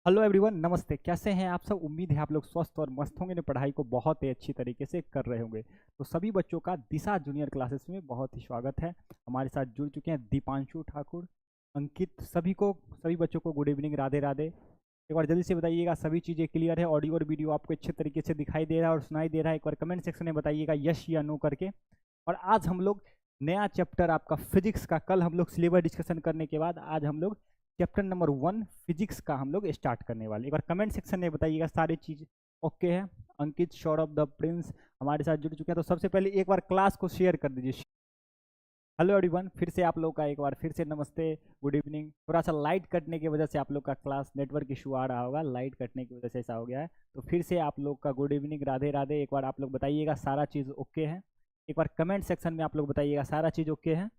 Hello everyone, नमस्ते। कैसे हैं आप सब? उम्मीद है आप लोग स्वस्थ और मस्त होंगे ने पढ़ाई को बहुत ही अच्छी तरीके से कर रहे होंगे। तो सभी बच्चों का दिशा जूनियर क्लासेस में बहुत ही स्वागत है। हमारे साथ जुड़ चुके हैं दीपांशु ठाकुर, अंकित। सभी बच्चों को गुड इवनिंग, राधे राधे। एक बार जल्दी से बताइएगा सभी चीज़ें क्लियर है, ऑडियो और वीडियो आपको अच्छे तरीके से दिखाई दे रहा है और सुनाई दे रहा है? एक बार कमेंट सेक्शन में बताइएगा यस या नो करके। और आज हम लोग नया चैप्टर आपका फिजिक्स का, कल हम लोग सिलेबस डिस्कशन करने के बाद आज हम लोग चैप्टर नंबर 1 फिजिक्स का हम लोग स्टार्ट करने वाले। एक बार कमेंट सेक्शन में बताइएगा सारी चीज ओके है। अंकित, सौरभ, द प्रिंस हमारे साथ जुड़ चुके हैं। तो सबसे पहले एक बार क्लास को शेयर कर दीजिए। हेलो एवरीवन, फिर से आप लोग का एक बार फिर से नमस्ते, गुड इवनिंग। थोड़ा सा लाइट कटने की वजह से आप लोग का क्लास नेटवर्क इशू आ रहा होगा, लाइट कटने की वजह से ऐसा हो गया है। तो फिर से आप लोग का गुड इवनिंग, राधे राधे। एक बार आप लोग बताइएगा सारा चीज़ ओके है। एक बार कमेंट सेक्शन में आप लोग बताइएगा सारा चीज़ ओके है।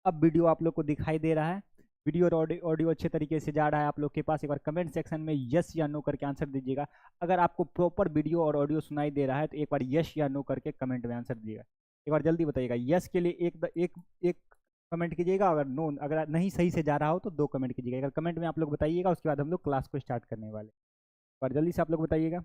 अब वीडियो आप लोग को दिखाई दे रहा है, वीडियो और ऑडियो अच्छे तरीके से जा रहा है आप लोग के पास? एक बार कमेंट सेक्शन में यस या नो करके आंसर दीजिएगा। अगर आपको प्रॉपर वीडियो और ऑडियो सुनाई दे रहा है तो एक बार यस या नो करके कमेंट में आंसर दीजिएगा। एक बार जल्दी बताइएगा। यस के लिए एक कमेंट कीजिएगा, अगर नो, अगर नहीं सही से जा रहा हो तो 2 कमेंट कीजिएगा। अगर कमेंट में आप लोग बताइएगा, उसके बाद हम लोग क्लास को स्टार्ट करने वाले। एक बार जल्दी से आप लोग बताइएगा।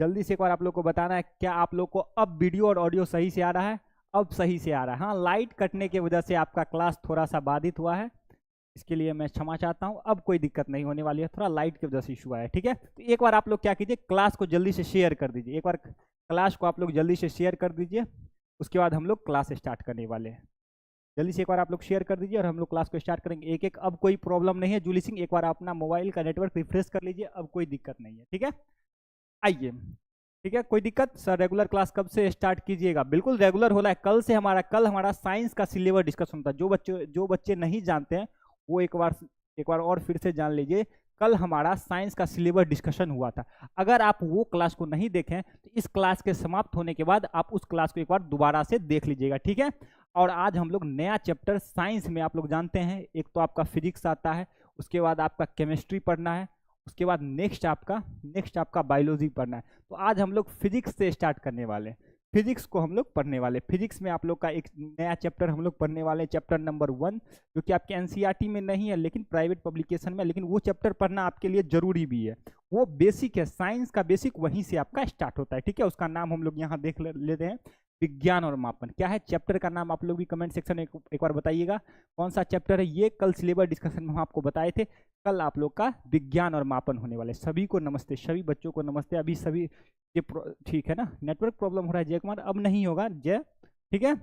जल्दी से एक बार आप लोग को बताना है क्या आप लोग को अब वीडियो और ऑडियो सही से आ रहा है? अब सही से आ रहा है। हाँ, लाइट कटने की वजह से आपका क्लास थोड़ा सा बाधित हुआ है, इसके लिए मैं क्षमा चाहता हूँ। अब कोई दिक्कत नहीं होने वाली है, थोड़ा लाइट की वजह से इशू आया है, ठीक है? तो एक बार आप लोग क्या कीजिए, क्लास को जल्दी से शेयर कर दीजिए। एक बार क्लास को आप लोग जल्दी से शेयर कर दीजिए, उसके बाद हम लोग क्लास स्टार्ट करने वाले हैं। जल्दी से एक बार आप लोग शेयर कर दीजिए और हम लोग क्लास को स्टार्ट करेंगे एक एक। अब कोई प्रॉब्लम नहीं है जूली सिंह, एक बार अपना मोबाइल का नेटवर्क रिफ्रेश कर लीजिए, अब कोई दिक्कत नहीं है, ठीक है? आइए, ठीक है, कोई दिक्कत? सर रेगुलर क्लास कब से स्टार्ट कीजिएगा? बिल्कुल रेगुलर हो रहा है। कल हमारा साइंस का सिलेबस डिस्कशन था। जो बच्चे नहीं जानते हैं वो एक बार और फिर से जान लीजिए। कल हमारा साइंस का सिलेबस डिस्कशन हुआ था। अगर आप वो क्लास को नहीं देखें तो इस क्लास के समाप्त होने के बाद आप उस क्लास को एक बार दोबारा से देख लीजिएगा, ठीक है? और आज हम लोग नया चैप्टर साइंस में, आप लोग जानते हैं, एक तो आपका फिजिक्स आता है, उसके बाद आपका केमिस्ट्री पढ़ना है, उसके बाद नेक्स्ट आपका बायोलॉजी पढ़ना है। तो आज हम लोग फिजिक्स से स्टार्ट करने वाले हैं। फिजिक्स को हम लोग पढ़ने वाले। फिजिक्स में आप लोग का एक नया चैप्टर हम लोग पढ़ने वाले हैं, चैप्टर नंबर 1, जो कि आपके एनसीईआरटी में नहीं है लेकिन प्राइवेट पब्लिकेशन में, लेकिन वो चैप्टर पढ़ना आपके लिए जरूरी भी है। वो बेसिक है, साइंस का बेसिक वहीं से आपका स्टार्ट होता है, ठीक है? उसका नाम हम लोग यहाँ देख लेते हैं, विज्ञान और मापन। क्या है चैप्टर का नाम? आप लोग भी कमेंट सेक्शन में एक बार बताइएगा कौन सा चैप्टर है ये। कल सिलेबस डिस्कशन में हम आपको बताए थे, कल आप लोग का विज्ञान और मापन होने वाले। सभी को नमस्ते, सभी बच्चों को नमस्ते। अभी सभी ये ठीक है ना? नेटवर्क प्रॉब्लम हो रहा है जय कुमार, अब नहीं होगा जय, ठीक है?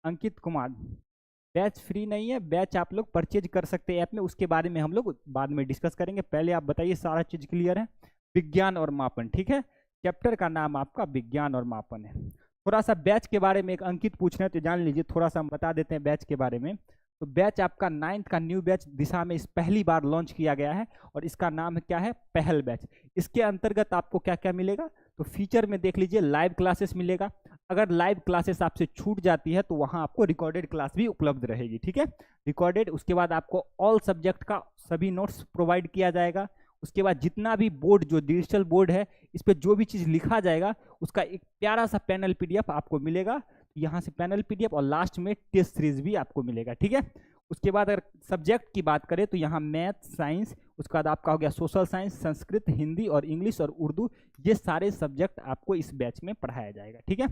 अंकित कुमार, बैच फ्री नहीं है, बैच आप लोग परचेज कर सकते हैं ऐप में, उसके बारे में हम लोग बाद में डिस्कस करेंगे। पहले आप बताइए सारा चीज क्लियर है? विज्ञान और मापन, ठीक है? चैप्टर का नाम आपका विज्ञान और मापन है। थोड़ा सा बैच के बारे में एक अंकित पूछ रहे हैं तो जान लीजिए, थोड़ा सा हम बता देते हैं बैच के बारे में। तो बैच आपका 9th का न्यू बैच दिशा में इस पहली बार लॉन्च किया गया है और इसका नाम क्या है? पहल बैच। इसके अंतर्गत आपको क्या क्या मिलेगा? तो फीचर में देख लीजिए, लाइव क्लासेस मिलेगा। अगर लाइव क्लासेस आपसे छूट जाती है तो वहां आपको रिकॉर्डेड क्लास भी उपलब्ध रहेगी, ठीक है? रिकॉर्डेड। उसके बाद आपको ऑल सब्जेक्ट का सभी नोट्स प्रोवाइड किया जाएगा। उसके बाद जितना भी बोर्ड, जो डिजिटल बोर्ड है, इस पर जो भी चीज़ लिखा जाएगा उसका एक प्यारा सा पैनल पीडीएफ आपको मिलेगा। यहाँ से पैनल पीडीएफ और लास्ट में टेस्ट सीरीज भी आपको मिलेगा, ठीक है? उसके बाद अगर सब्जेक्ट की बात करें तो यहाँ मैथ, साइंस, उसके बाद आपका हो गया सोशल साइंस, संस्कृत, हिंदी और इंग्लिश और उर्दू, ये सारे सब्जेक्ट आपको इस बैच में पढ़ाया जाएगा, ठीक है?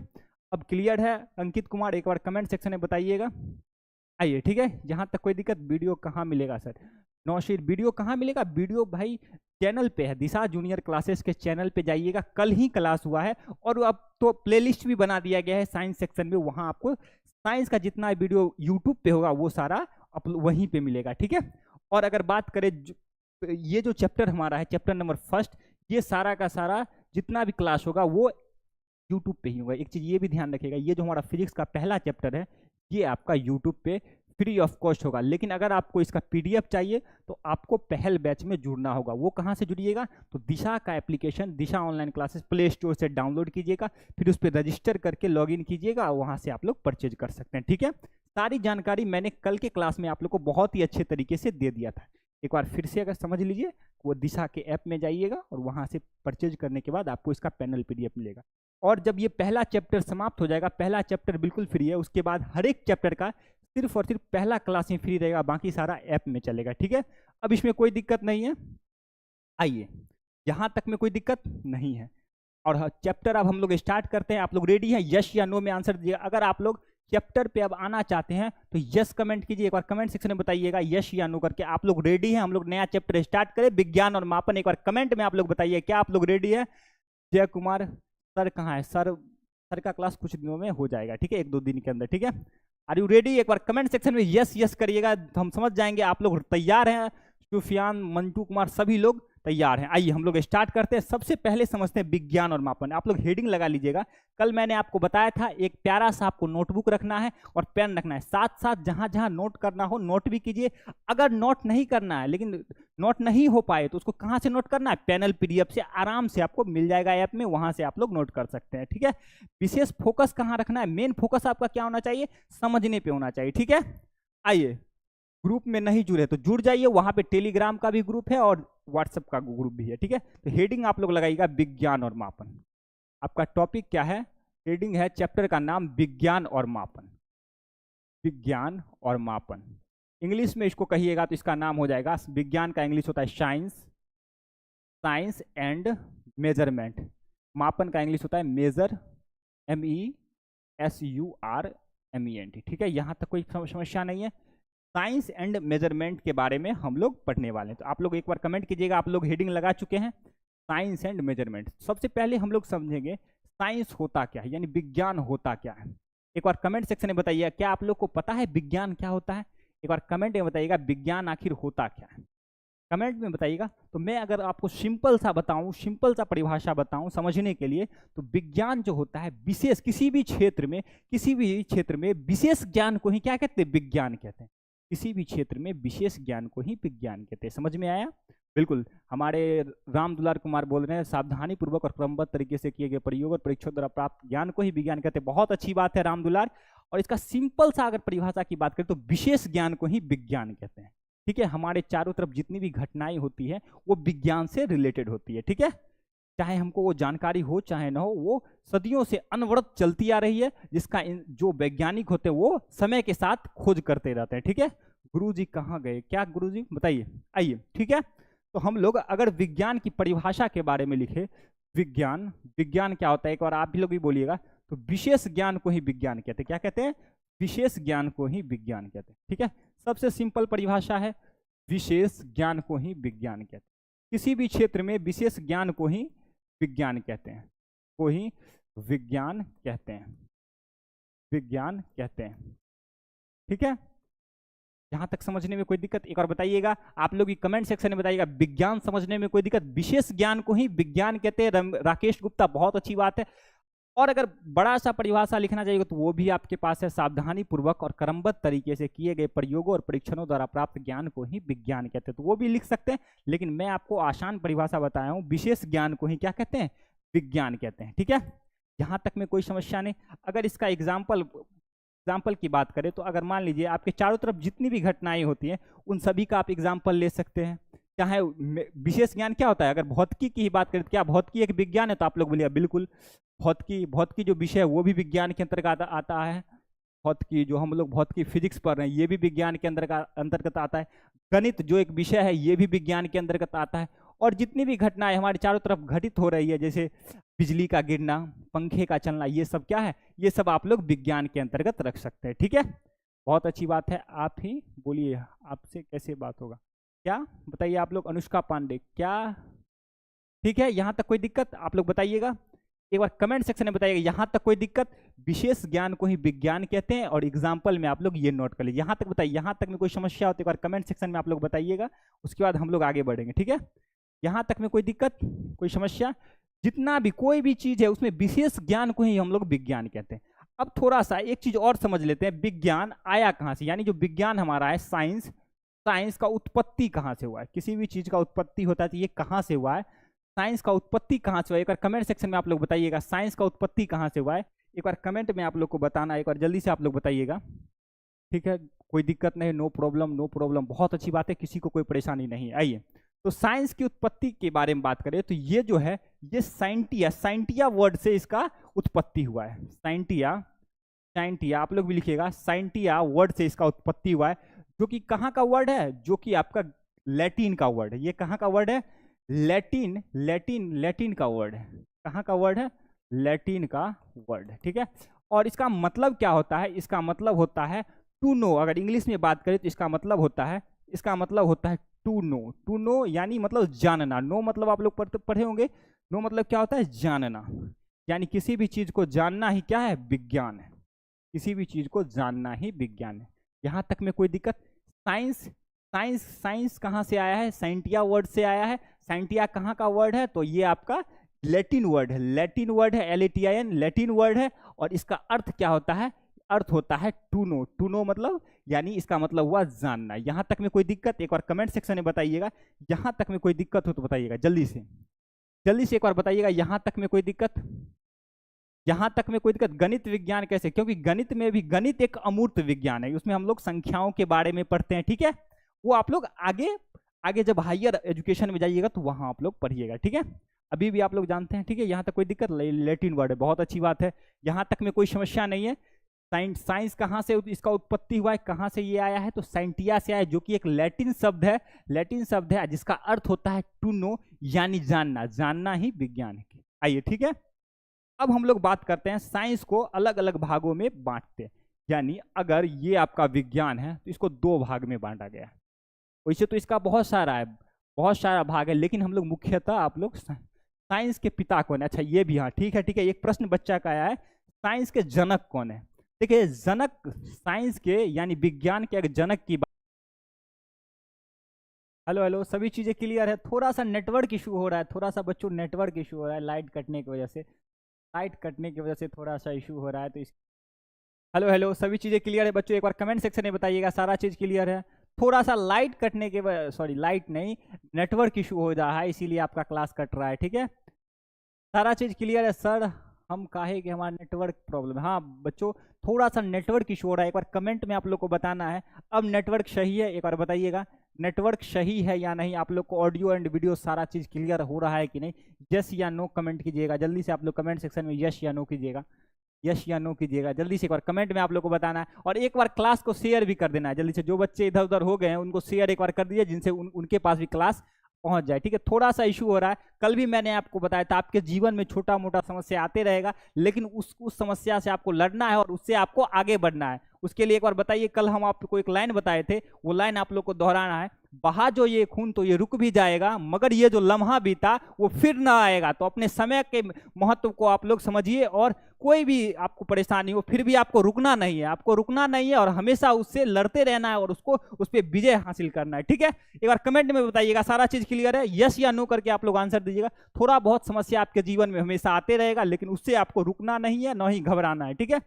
अब क्लियर है अंकित कुमार? एक बार कमेंट सेक्शन में बताइएगा। आइए, ठीक है, यहाँ तक कोई दिक्कत? वीडियो कहाँ मिलेगा सर? नौशीर, वीडियो कहाँ मिलेगा? वीडियो भाई चैनल पे है, दिशा जूनियर क्लासेस के चैनल पे जाइएगा। कल ही क्लास हुआ है और अब तो प्लेलिस्ट भी बना दिया गया है साइंस सेक्शन में, वहाँ आपको साइंस का जितना वीडियो यूट्यूब पे होगा वो सारा वहीं पे मिलेगा, ठीक है? और अगर बात करें ये जो चैप्टर हमारा है, चैप्टर नंबर 1, ये सारा का सारा जितना भी क्लास होगा वो यूट्यूब पे ही होगा। एक चीज़ ये भी ध्यान रखिएगा, ये जो हमारा फिजिक्स का पहला चैप्टर है ये आपका यूट्यूब पे फ्री ऑफ कॉस्ट होगा। लेकिन अगर आपको इसका पीडीएफ चाहिए तो आपको पहल बैच में जुड़ना होगा। वो कहाँ से जुड़िएगा? तो दिशा का एप्लीकेशन, दिशा ऑनलाइन क्लासेस, प्ले स्टोर से डाउनलोड कीजिएगा, फिर उस पर रजिस्टर करके लॉगिन कीजिएगा, वहाँ से आप लोग परचेज कर सकते हैं, ठीक है? सारी जानकारी मैंने कल के क्लास में आप लोग को बहुत ही अच्छे तरीके से दे दिया था। एक बार फिर से अगर समझ लीजिए, वो दिशा के ऐप में जाइएगा और वहाँ से परचेज करने के बाद आपको इसका पैनल पीडीएफ मिलेगा। और जब ये पहला चैप्टर समाप्त हो जाएगा, पहला चैप्टर बिल्कुल फ्री है, उसके बाद हर एक चैप्टर का सिर्फ और सिर्फ पहला क्लास ही फ्री रहेगा, बाकी सारा ऐप में चलेगा, ठीक है? अब इसमें कोई दिक्कत नहीं है। आइए, यहाँ तक में कोई दिक्कत नहीं है। और चैप्टर अब हम लोग स्टार्ट करते हैं। आप लोग रेडी हैं? यस या नो में आंसर दीजिए। अगर आप लोग चैप्टर पे अब आना चाहते हैं तो यस कमेंट कीजिए, एक बार कमेंट सेक्शन में बताइएगा यस या नो करके। आप लोग रेडी हैं हम लोग नया चैप्टर स्टार्ट करें, विज्ञान और मापन? एक बार कमेंट में आप लोग बताइए क्या आप लोग रेडी है? जय कुमार सर कहाँ है? सर का क्लास कुछ दिनों में हो जाएगा, ठीक है, 1-2 दिन के अंदर, ठीक है। Are you ready? एक बार कमेंट सेक्शन में यस यस करिएगा, हम समझ जाएंगे आप लोग तैयार हैं। सुफियान, मंटू कुमार, सभी लोग तैयार हैं। आइए हम लोग स्टार्ट करते हैं। सबसे पहले समझते हैं विज्ञान और मापन। आप लोग हेडिंग लगा लीजिएगा। कल मैंने आपको बताया था एक प्यारा सा आपको नोटबुक रखना है और पेन रखना है, साथ साथ जहां जहां नोट करना हो नोट भी कीजिए। अगर नोट नहीं करना है, लेकिन नोट नहीं हो पाए तो उसको कहां से नोट करना है? पैनल पीडीएफ से आराम से आपको मिल जाएगा ऐप में, वहां से आप लोग नोट कर सकते हैं, ठीक है। विशेष फोकस कहां रखना है? मेन फोकस आपका क्या होना चाहिए? समझने पे होना चाहिए, ठीक है। आइए, ग्रुप में नहीं जुड़े तो जुड़ जाइए, वहां पे टेलीग्राम का भी ग्रुप है और व्हाट्सएप का ग्रुप भी है, ठीक है। तो हेडिंग आप लोग लगाइएगा विज्ञान और मापन। आपका टॉपिक क्या है? हेडिंग है चैप्टर का नाम विज्ञान और मापन। विज्ञान और मापन इंग्लिश में इसको कहिएगा तो इसका नाम हो जाएगा, विज्ञान का इंग्लिश होता है साइंस, साइंस एंड मेजरमेंट। मापन का इंग्लिश होता है मेजर, MESURMENT, ठीक है। यहां तक कोई समस्या नहीं है। साइंस एंड मेजरमेंट के बारे में हम लोग पढ़ने वाले हैं। तो आप लोग एक बार कमेंट कीजिएगा, आप लोग हेडिंग लगा चुके हैं साइंस एंड मेजरमेंट। सबसे पहले हम लोग समझेंगे साइंस होता क्या है, यानी विज्ञान होता क्या है। एक बार कमेंट सेक्शन में बताइएगा क्या आप लोग को पता है विज्ञान क्या होता है? एक बार कमेंट में बताइएगा विज्ञान आखिर होता क्या है, कमेंट में बताइएगा। तो मैं अगर आपको सिंपल सा बताऊं, सिंपल सा परिभाषा बताऊं समझने के लिए, तो विज्ञान जो होता है विशेष किसी भी क्षेत्र में विशेष ज्ञान को ही क्या कहते हैं? विज्ञान कहते हैं। किसी भी क्षेत्र में विशेष ज्ञान को ही विज्ञान कहते हैं। समझ में आया? बिल्कुल। हमारे राम दुलार कुमार बोल रहे हैं सावधानी पूर्वक और क्रमबद्ध तरीके से किए गए प्रयोग और परीक्षण द्वारा प्राप्त ज्ञान को ही विज्ञान कहते हैं। बहुत अच्छी बात है राम दुलार। और इसका सिंपल सा अगर परिभाषा की बात करें तो विशेष ज्ञान को ही विज्ञान कहते हैं, ठीक है। हमारे चारों तरफ जितनी भी घटनाएं होती है वो विज्ञान से रिलेटेड होती है, ठीक है। चाहे हमको वो जानकारी हो चाहे ना हो, वो सदियों से अनवरत चलती आ रही है, जिसका जो वैज्ञानिक होते हैं वो समय के साथ खोज करते रहते हैं, ठीक है। गुरुजी कहाँ गए? क्या गुरुजी बताइए? आइए, ठीक है। तो हम लोग अगर विज्ञान की परिभाषा के बारे में लिखे, विज्ञान क्या होता है? एक बार आप भी लोग भी बोलिएगा। तो विशेष ज्ञान को ही विज्ञान कहते हैं। क्या कहते हैं? विशेष ज्ञान को ही विज्ञान कहते हैं, ठीक है। सबसे सिंपल परिभाषा है, विशेष ज्ञान को ही विज्ञान कहते हैं। किसी भी क्षेत्र में विशेष ज्ञान को ही विज्ञान कहते हैं, को ही विज्ञान कहते हैं, विज्ञान कहते हैं, ठीक है। यहां तक समझने में कोई दिक्कत? एक और बताइएगा, आप लोग कमेंट सेक्शन में बताइएगा विज्ञान समझने में कोई दिक्कत? विशेष ज्ञान को ही विज्ञान कहते हैं। राकेश गुप्ता, बहुत अच्छी बात है। और अगर बड़ा सा परिभाषा लिखना चाहिए तो वो भी आपके पास है, सावधानी पूर्वक और क्रमबद्ध तरीके से किए गए प्रयोगों और परीक्षणों द्वारा प्राप्त ज्ञान को ही विज्ञान कहते हैं, तो वो भी लिख सकते हैं। लेकिन मैं आपको आसान परिभाषा बताया हूँ, विशेष ज्ञान को ही क्या कहते हैं? विज्ञान कहते हैं, ठीक है। यहाँ तक में कोई समस्या नहीं। अगर इसका एग्जाम्पल की बात करें तो अगर मान लीजिए आपके चारों तरफ जितनी भी घटनाएं होती हैं उन सभी का आप एग्जाम्पल ले सकते हैं। चाहे विशेष ज्ञान क्या होता है? अगर भौतिकी की ही बात करें तो क्या भौतिकी एक विज्ञान है? तो आप लोग बोलिए बिल्कुल। भौतिकी जो विषय है वो भी विज्ञान के अंतर्गत आता है। भौतिकी जो हम लोग भौतिकी फिजिक्स पढ़ रहे हैं ये भी विज्ञान के अंतर्गत आता है। गणित जो एक विषय है ये भी विज्ञान के अंतर्गत आता है। और जितनी भी घटनाएं हमारे चारों तरफ घटित हो रही है, जैसे बिजली का गिरना, पंखे का चलना, ये सब क्या है? ये सब आप लोग विज्ञान के अंतर्गत रख सकते हैं, ठीक है। बहुत अच्छी बात है। आप ही बोलिए, आपसे कैसे बात होगा? क्या बताइए आप लोग? अनुष्का पांडे, क्या ठीक है? यहाँ तक कोई दिक्कत? आप लोग बताइएगा, एक बार कमेंट सेक्शन में बताइएगा यहाँ तक कोई दिक्कत? विशेष ज्ञान को ही विज्ञान कहते हैं। और एग्जाम्पल में आप लोग ये नोट कर लीजिए। यहाँ तक बताइए, यहाँ तक में कोई समस्या होती है एक बार कमेंट सेक्शन में आप लोग बताइएगा, उसके बाद हम लोग आगे बढ़ेंगे, ठीक है। यहाँ तक में कोई दिक्कत, कोई समस्या? जितना भी कोई भी चीज है उसमें विशेष ज्ञान को ही हम लोग विज्ञान कहते हैं। अब थोड़ा सा एक चीज और समझ लेते हैं, विज्ञान आया कहाँ से, यानी जो विज्ञान हमारा है साइंस, साइंस का उत्पत्ति कहाँ से हुआ है? किसी भी चीज का उत्पत्ति होता है तो ये कहाँ से हुआ है? साइंस का उत्पत्ति कहाँ से हुआ है? एक बार कमेंट सेक्शन में आप लोग बताइएगा, साइंस का उत्पत्ति कहाँ से हुआ है? एक बार कमेंट में आप लोग को बताना, एक बार जल्दी से आप लोग बताइएगा, ठीक है। कोई दिक्कत नहीं, नो प्रॉब्लम, नो प्रॉब्लम, बहुत अच्छी बात है, किसी को कोई परेशानी नहीं। आइए, तो साइंस की उत्पत्ति के बारे में बात करें तो ये जो है ये साइंटिया वर्ड से इसका उत्पत्ति हुआ है। साइंटिया आप लोग भी लिखिएगा, साइंटिया वर्ड से इसका उत्पत्ति हुआ है, जो कि कहाँ का वर्ड है? जो कि आपका लैटिन का वर्ड है। ये कहाँ का वर्ड है? लैटिन लैटिन लैटिन का वर्ड है। कहाँ का वर्ड है? लैटिन का वर्ड है, ठीक है। और इसका मतलब क्या होता है? इसका मतलब होता है टू नो। अगर इंग्लिश में बात करें तो इसका मतलब होता है, टू नो। टू नो यानी मतलब जानना। नो मतलब आप लोग पढ़े होंगे। नो मतलब क्या होता है? जानना। यानी किसी भी चीज को जानना ही क्या है? विज्ञान है। किसी भी चीज को जानना ही विज्ञान है। यहां तक में कोई दिक्कत? साइंस साइंस साइंस कहाँ से आया है? साइंटिया वर्ड से आया है। साइंटिया कहाँ का वर्ड है? तो ये आपका लैटिन वर्ड है। लैटिन वर्ड है, LATIN लैटिन वर्ड है। और इसका अर्थ क्या होता है? अर्थ होता है टू नो। टू नो मतलब यानी इसका मतलब हुआ जानना। यहां तक में कोई दिक्कत? एक बार कमेंट सेक्शन में बताइएगा। यहां तक में कोई दिक्कत हो तो बताइएगा जल्दी से, जल्दी से एक बार बताइएगा। यहां तक में कोई दिक्कत? यहां तक में कोई दिक्कत? गणित विज्ञान कैसे? क्योंकि गणित में भी, गणित एक अमूर्त विज्ञान है, उसमें हम लोग संख्याओं के बारे में पढ़ते हैं, ठीक है। वो आप लोग आगे आगे जब हायर एजुकेशन में जाइएगा तो वहां आप लोग पढ़िएगा, ठीक है। अभी भी आप लोग जानते हैं, ठीक है। यहाँ तक कोई दिक्कत? लैटिन वर्ड है, बहुत अच्छी बात है। यहाँ तक में कोई समस्या नहीं है। साइंस कहाँ से इसका उत्पत्ति हुआ है? कहाँ से ये आया है? तो साइंटिया से आया, जो कि एक लैटिन शब्द है। लैटिन शब्द है जिसका अर्थ होता है टू नो, यानी जानना। जानना ही विज्ञान है। आइए, ठीक है। अब हम लोग बात करते हैं, साइंस को अलग अलग भागों में बांटते हैं। यानी अगर ये आपका विज्ञान है तो इसको दो भाग में बांटा गया है। वैसे तो इसका बहुत सारा है, बहुत सारा भाग है, लेकिन हम लोग मुख्यतः, आप लोग साइंस के पिता कौन है? अच्छा ये भी, हाँ ठीक है, ठीक है। एक प्रश्न बच्चा का आया है, साइंस के जनक कौन है? देखिए, जनक साइंस के यानी विज्ञान के एक जनक की बात। हेलो हेलो, सभी चीजें क्लियर है? थोड़ा सा नेटवर्क इशू हो रहा है, थोड़ा सा बच्चों नेटवर्क इशू हो रहा है, लाइट कटने की वजह से। लाइट कटने की वजह से थोड़ा सा इशू हो रहा है, तो इस हेलो हेलो, सभी चीज़ें क्लियर है बच्चों? एक बार कमेंट सेक्शन में बताइएगा सारा चीज़ क्लियर है। थोड़ा सा लाइट कटने के वजह, सॉरी लाइट नहीं, नेटवर्क इशू हो रहा है, इसीलिए आपका क्लास कट रहा है, ठीक है। सारा चीज़ क्लियर है सर? हम काहे कि हमारा नेटवर्क प्रॉब्लम है। हाँ बच्चों, थोड़ा सा नेटवर्क इशू हो रहा है, एक बार कमेंट में आप लोग को बताना है। अब नेटवर्क सही है? एक बार बताइएगा नेटवर्क सही है या नहीं। आप लोग को ऑडियो एंड वीडियो सारा चीज़ क्लियर हो रहा है कि नहीं? यस या नो कमेंट कीजिएगा जल्दी से। आप लोग कमेंट सेक्शन में यस या नो कीजिएगा, यस या नो कीजिएगा जल्दी से। एक बार कमेंट में आप लोग को बताना है, और एक बार क्लास को शेयर भी कर देना है जल्दी से। जो बच्चे इधर उधर हो गए हैं उनको शेयर एक बार कर दीजिए, जिनसे उनके पास भी क्लास पहुंच जाए, ठीक है। थोड़ा सा इशू हो रहा है, कल भी मैंने आपको बताया था, आपके जीवन में छोटा मोटा समस्या आते रहेगा, लेकिन उस समस्या से आपको लड़ना है और उससे आपको आगे बढ़ना है। उसके लिए एक बार बताइए, कल हम आपको एक लाइन बताए थे, वो लाइन आप लोग को दोहराना है। बहा जो ये खून तो ये रुक भी जाएगा, मगर ये जो लम्हा बीता वो फिर ना आएगा। तो अपने समय के महत्व को आप लोग समझिए, और कोई भी आपको परेशानी हो फिर भी आपको रुकना नहीं है, आपको रुकना नहीं है, और हमेशा उससे लड़ते रहना है और उसको उस पर विजय हासिल करना है, ठीक है। एक बार कमेंट में बताइएगा सारा चीज क्लियर है? यस या नो करके आप लोग आंसर दीजिएगा। थोड़ा बहुत समस्या आपके जीवन में हमेशा आते रहेगा, लेकिन उससे आपको रुकना नहीं है, न ही घबराना है, ठीक है।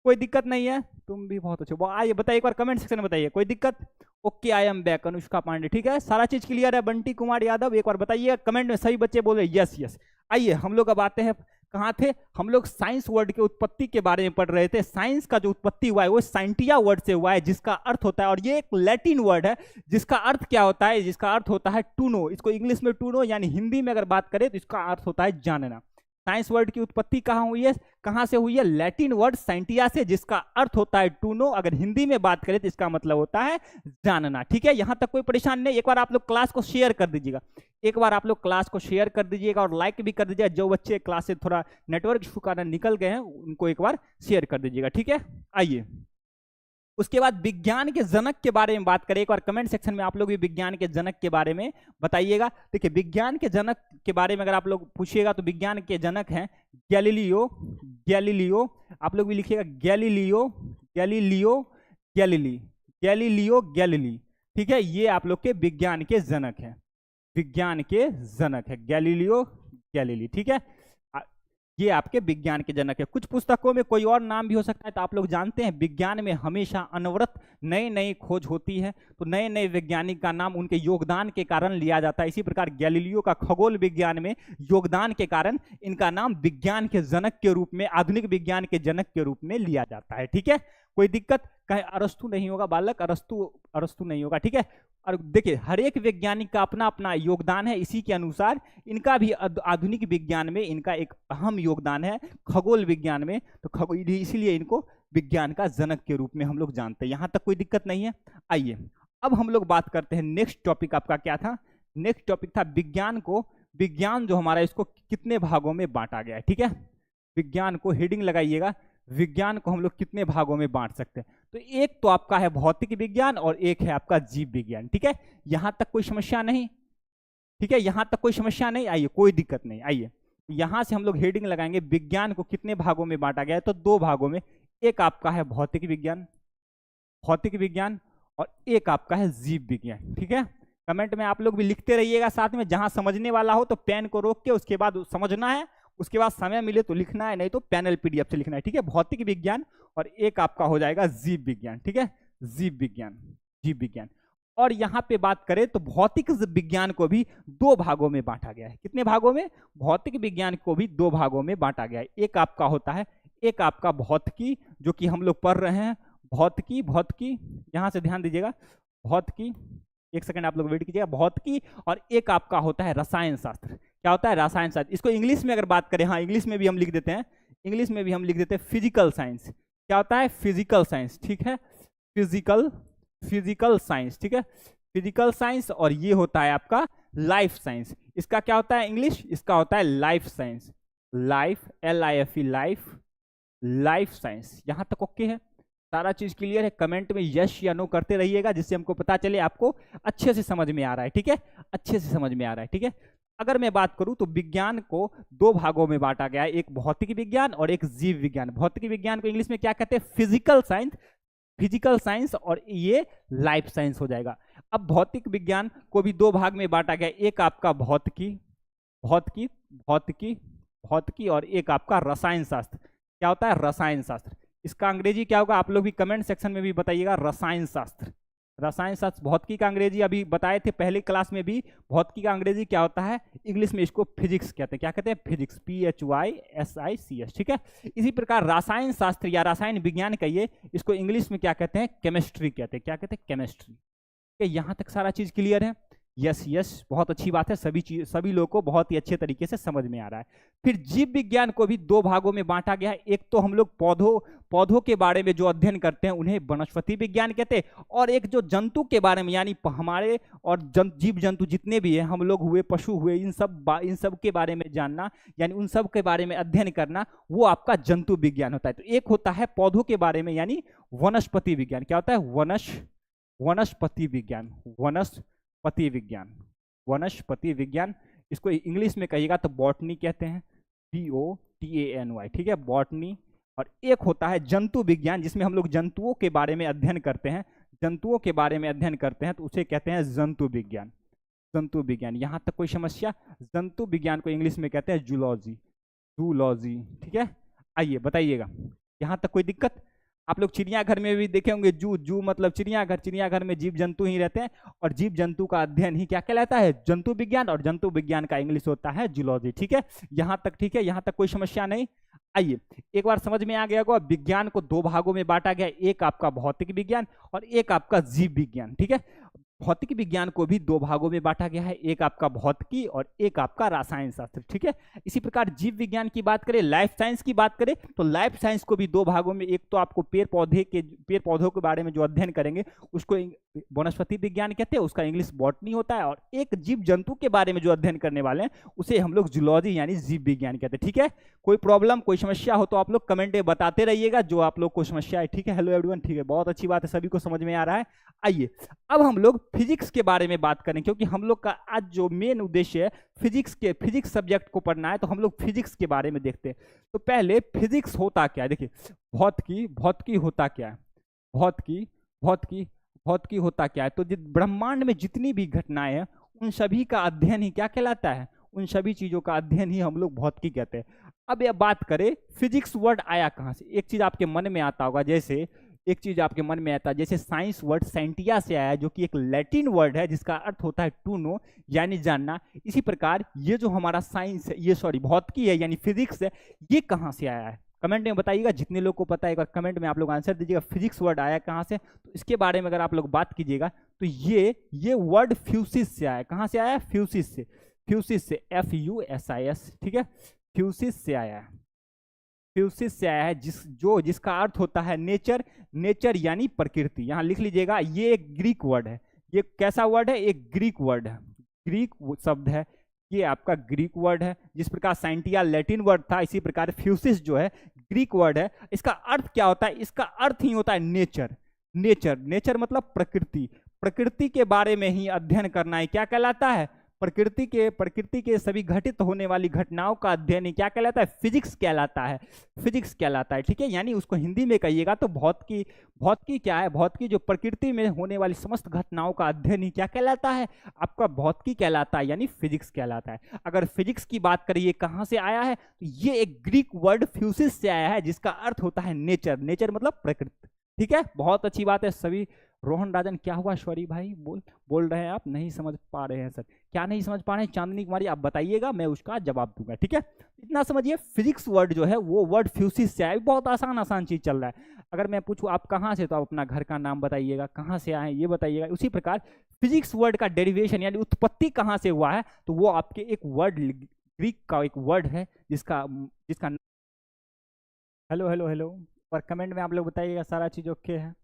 कोई दिक्कत नहीं है? तुम भी बहुत अच्छे। आइए बताइए, एक बार कमेंट सेक्शन में बताइए कोई दिक्कत? Okay, I am back, Anushka Pandey, ठीक है। सारा चीज क्लियर है? बंटी कुमार यादव, एक बार बताइए कमेंट में, सही बच्चे बोल रहे यस यस। आइए हम लोग अब आते हैं, कहाँ थे हम लोग? साइंस वर्ड के उत्पत्ति के बारे में पढ़ रहे थे। साइंस का जो उत्पत्ति हुआ है वो साइंटिया वर्ड से हुआ है, जिसका अर्थ होता है, और ये एक लैटिन वर्ड है जिसका अर्थ क्या होता है? जिसका अर्थ होता है टू नो। इसको इंग्लिश में टू नो, यानी हिंदी में अगर बात करें तो इसका अर्थ होता है जानना। साइंस वर्ड की उत्पत्ति कहाँ हुई है, कहाँ से हुई है? लैटिन वर्ड साइंटिया से, जिसका अर्थ होता है टू नो। अगर हिंदी में बात करें तो इसका मतलब होता है जानना, ठीक है। यहां तक कोई परेशानी नहीं। एक बार आप लोग क्लास को शेयर कर दीजिएगा, एक बार आप लोग क्लास को शेयर कर दीजिएगा, और लाइक भी कर दीजिएगा। जो बच्चे क्लास से थोड़ा नेटवर्क इशू कारण निकल गए हैं उनको एक बार शेयर कर दीजिएगा, ठीक है। आइए, उसके बाद विज्ञान के जनक के बारे में बात करें। एक बार कमेंट सेक्शन में आप लोग भी विज्ञान के जनक के बारे में बताइएगा। देखिए, विज्ञान के जनक के बारे में अगर आप लोग पूछिएगा तो विज्ञान के जनक हैं गैलीलियो। गैलीलियो आप लोग भी लिखिएगा, Galileo, Galileo, Galilei, Galileo Galilei, ठीक है। ये आप लोग के विज्ञान के जनक हैं, विज्ञान के जनक है गैलीलियो गैलीली, ठीक है। ये आपके विज्ञान के जनक है। कुछ पुस्तकों में कोई और नाम भी हो सकता है। तो आप लोग जानते हैं विज्ञान में हमेशा अनवरत नई नई खोज होती है, तो नए नए वैज्ञानिक का नाम उनके योगदान के कारण लिया जाता है। इसी प्रकार गैलीलियो का खगोल विज्ञान में योगदान के कारण इनका नाम विज्ञान के जनक के रूप में, आधुनिक विज्ञान के जनक के रूप में लिया जाता है, ठीक है। कोई दिक्कत? कहीं अरस्तु नहीं होगा बालक, अरस्तु नहीं होगा, ठीक है। और देखिए, हर एक वैज्ञानिक का अपना अपना योगदान है, इसी के अनुसार इनका भी आधुनिक विज्ञान में इनका एक अहम योगदान है, खगोल विज्ञान में। तो इसीलिए इनको विज्ञान का जनक के रूप में हम लोग जानते हैं। यहां तक कोई दिक्कत नहीं है। आइए अब हम लोग बात करते हैं, नेक्स्ट टॉपिक आपका क्या था? नेक्स्ट टॉपिक था विज्ञान को, विज्ञान जो हमारा इसको कितने भागों में बांटा गया है, ठीक है। विज्ञान को हेडिंग लगाइएगा, विज्ञान को हम लोग कितने भागों में बांट सकते हैं। तो एक तो आपका है भौतिक विज्ञान और एक है आपका जीव विज्ञान, ठीक है। यहां तक कोई समस्या नहीं, ठीक है, यहां तक कोई समस्या नहीं, आइए कोई दिक्कत नहीं। आइए यहां से हम लोग हेडिंग लगाएंगे, विज्ञान को कितने भागों में बांटा गया है, तो 2 भागों में। एक आपका है भौतिक विज्ञान, भौतिक विज्ञान, और एक आपका है जीव विज्ञान, ठीक है। कमेंट में आप लोग भी लिखते रहिएगा साथ में, जहां समझने वाला हो तो पेन को रोक के उसके बाद समझना है, उसके बाद समय मिले तो लिखना है, नहीं तो पैनल पीडीएफ से लिखना है, ठीक है। भौतिक विज्ञान और एक आपका हो जाएगा जीव विज्ञान, ठीक है, जीव विज्ञान, जीव विज्ञान। और यहां पे बात करें तो भौतिक विज्ञान को भी 2 भागों में बांटा गया है। कितने भागों में? भौतिक विज्ञान को भी 2 भागों में बांटा गया है। एक आपका होता है, एक आपका भौतिकी जो कि हम लोग पढ़ रहे हैं, भौतिकी, भौतिकी, यहां से ध्यान दीजिएगा, भौतिकी, एक सेकंड आप लोग वेट कीजिएगा, भौतिकी। और एक आपका होता है रसायन शास्त्र। क्या होता है? रसायन शास्त्र। इसको इंग्लिश में अगर बात करें, हाँ इंग्लिश में भी हम लिख देते हैं, इंग्लिश में भी हम लिख देते हैं फिजिकल साइंस। क्या होता है? फिजिकल साइंस, ठीक है, फिजिकल, फिजिकल साइंस, ठीक है, फिजिकल साइंस। और ये होता है आपका लाइफ साइंस। इसका क्या होता है इंग्लिश? इसका होता है life science, life, LIFE, life, life science. यहां तक ओके है? सारा चीज क्लियर है? कमेंट में यस या नो करते रहिएगा, जिससे हमको पता चले आपको अच्छे से समझ में आ रहा है, ठीक है, अच्छे से समझ में आ रहा है, ठीक है। अगर मैं बात करूं तो विज्ञान को 2 भागों में बांटा गया है, एक भौतिक विज्ञान और एक जीव विज्ञान। भौतिक विज्ञान को इंग्लिश में क्या कहते हैं? फिजिकल साइंस, फिजिकल साइंस, और ये लाइफ साइंस हो जाएगा। अब भौतिक विज्ञान को भी 2 भाग में बांटा गया, एक आपका भौतिकी, भौतिकी, भौतिकी, भौतिकी, और एक आपका रसायन शास्त्र। क्या होता है? रसायन शास्त्र। इसका अंग्रेजी क्या होगा? आप लोग भी कमेंट सेक्शन में भी बताइएगा। रसायन शास्त्र, रसायन शास्त्र। भौतिकी का अंग्रेजी अभी बताए थे पहले क्लास में भी, भौतिकी का अंग्रेजी क्या होता है? इंग्लिश में इसको फिजिक्स कहते हैं। क्या कहते हैं? फिजिक्स, PHYSICS, ठीक है। इसी प्रकार रसायन शास्त्र या रसायन विज्ञान कहिए, इसको इंग्लिश में क्या कहते हैं? केमिस्ट्री कहते हैं। क्या कहते हैं? केमिस्ट्री। यहां तक सारा चीज क्लियर है? यस यस, बहुत अच्छी बात है, सभी लोगों को बहुत ही अच्छे तरीके से समझ में आ रहा है। फिर जीव विज्ञान को भी 2 भागों में बांटा गया है। एक तो हम लोग पौधों के बारे में जो अध्ययन करते हैं उन्हें वनस्पति विज्ञान कहते हैं, और एक जो जंतु के बारे में, यानी हमारे और जीव जंतु जितने भी हैं, हम लोग हुए, पशु हुए, इन सब के बारे में जानना, यानी उन सब के बारे में अध्ययन करना, वो आपका जंतु विज्ञान होता है। तो एक होता है पौधों के बारे में, यानी वनस्पति विज्ञान। क्या होता है? वनस्पति विज्ञान, वनस्पति विज्ञान, वनस्पति विज्ञान। इसको इंग्लिश में कहिएगा तो बॉटनी कहते हैं, BOTANY, ठीक है, बॉटनी। और एक होता है जंतु विज्ञान, जिसमें हम लोग जंतुओं के बारे में अध्ययन करते हैं, जंतुओं के बारे में अध्ययन करते हैं, तो उसे कहते हैं जंतु विज्ञान, जंतु विज्ञान। यहां तक कोई समस्या? जंतु विज्ञान को इंग्लिश में कहते हैं जूलॉजी, जूलॉजी, ठीक है। आइए बताइएगा, यहां तक कोई दिक्कत? आप लोग चिड़ियाघर में भी देखे होंगे, जू मतलब चिड़ियाघर, चिड़ियाघर में जीव जंतु ही रहते हैं, और जीव जंतु का अध्ययन ही क्या कहलाता है? जंतु विज्ञान। और जंतु विज्ञान का इंग्लिश होता है जूलॉजी, ठीक है। यहां तक ठीक है? यहां तक कोई समस्या नहीं? आइए, एक बार समझ में आ गया होगा, विज्ञान को 2 भागों में बांटा गया, एक आपका भौतिक विज्ञान और एक आपका जीव विज्ञान, ठीक है। भौतिक विज्ञान को भी 2 भागों में बांटा गया है, एक आपका भौतिकी और एक आपका रसायन शास्त्र, ठीक है। इसी प्रकार जीव विज्ञान की बात करें, लाइफ साइंस की बात करें, तो लाइफ साइंस को भी 2 भागों में, एक तो आपको पेड़ पौधों के बारे में जो अध्ययन करेंगे उसको वनस्पति विज्ञान कहते हैं, उसका इंग्लिश बॉटनी होता है, और एक जीव जंतु के बारे में जो अध्ययन करने वाले हैं उसे हम लोग जूलॉजी यानी जीव विज्ञान कहते हैं, ठीक है। कोई प्रॉब्लम, कोई समस्या हो तो आप लोग कमेंट में बताते रहिएगा, जो आप लोग को समस्या है, ठीक है। हेलो एवरीवन, ठीक है, बहुत अच्छी बात है, सभी को समझ में आ रहा है। आइए अब हम लोग फिजिक्स के बारे में बात करें, क्योंकि हम लोग का आज जो मेन उद्देश्य है फिजिक्स सब्जेक्ट को पढ़ना है, तो हम लोग फिजिक्स के बारे में देखते हैं। तो पहले फिजिक्स होता क्या है, देखिए, भौतिकी होता क्या है, भौतिकी होता क्या है? तो ब्रह्मांड में जितनी भी घटनाएं हैं उन सभी का अध्ययन ही क्या कहलाता है? उन सभी चीजों का अध्ययन ही हम लोग भौतिकी कहते हैं। अब यह बात करें फिजिक्स वर्ड आया कहाँ से? एक चीज आपके मन में आता होगा, जैसे एक चीज आपके मन में आता है, जैसे साइंस वर्ड साइंटिया से आया, जो कि एक लैटिन वर्ड है जिसका अर्थ होता है टू नो, यानी जानना। इसी प्रकार ये जो हमारा साइंस है, ये भौतिकी है यानी फिजिक्स है, ये कहाँ से आया है? कमेंट में बताइएगा, जितने लोग को पता है एक बार कमेंट में आप लोग आंसर दीजिएगा, फिजिक्स वर्ड आया कहाँ से। तो इसके बारे में अगर आप लोग बात कीजिएगा तो ये वर्ड फ्यूसिस से आया। कहाँ से आया? फ्यूसिस से, FUSIS, ठीक है, फ्यूसिस से आया है, फ्यूसिस से आया है, जिसका अर्थ होता है नेचर यानी प्रकृति। यहाँ लिख लीजिएगा, ये एक ग्रीक वर्ड है। ये कैसा वर्ड है? एक ग्रीक वर्ड है, ग्रीक शब्द है, ये आपका ग्रीक वर्ड है। जिस प्रकार साइंटिया लैटिन वर्ड था, इसी प्रकार फ्यूसिस जो है ग्रीक वर्ड है। इसका अर्थ क्या होता है? इसका अर्थ ही होता है नेचर। नेचर, नेचर मतलब प्रकृति। प्रकृति के बारे में ही अध्ययन करना है क्या कहलाता है? प्रकृति के सभी घटित होने वाली घटनाओं का अध्ययन ही क्या कहलाता है? फिजिक्स कहलाता है। फिजिक्स कहलाता है, ठीक है। यानी उसको हिंदी में कहिएगा तो भौतिकी। भौतिकी क्या है? भौतिकी जो प्रकृति में होने वाली समस्त घटनाओं का अध्ययन ही क्या कहलाता है? आपका भौतिकी कहलाता है, यानी फिजिक्स कहलाता है। अगर फिजिक्स की बात करिए कहां से आया है, तो ये एक ग्रीक वर्ड फ्यूसिस से आया है, जिसका अर्थ होता है नेचर। नेचर मतलब प्रकृति, ठीक है। बहुत अच्छी बात है। सभी रोहन राजन, क्या हुआ शौरी भाई? बोल रहे हैं आप नहीं समझ पा रहे हैं सर। क्या नहीं समझ पा रहे हैं? चांदनी कुमारी आप बताइएगा, मैं उसका जवाब दूंगा, ठीक है। इतना समझिए, फिजिक्स वर्ड जो है वो वर्ड फ्यूसिस से आया। बहुत आसान आसान चीज चल रहा है। अगर मैं पूछूं आप कहाँ से, तो आप अपना घर का नाम बताइएगा, कहाँ से आए ये बताइएगा। उसी प्रकार फिजिक्स वर्ड का डेरिवेशन यानी उत्पत्ति कहाँ से हुआ है, तो वो आपके एक वर्ड, ग्रीक का एक वर्ड है जिसका जिसका हेलो हेलो हेलो। और कमेंट में आप लोग बताइएगा सारा चीज़ ओके है।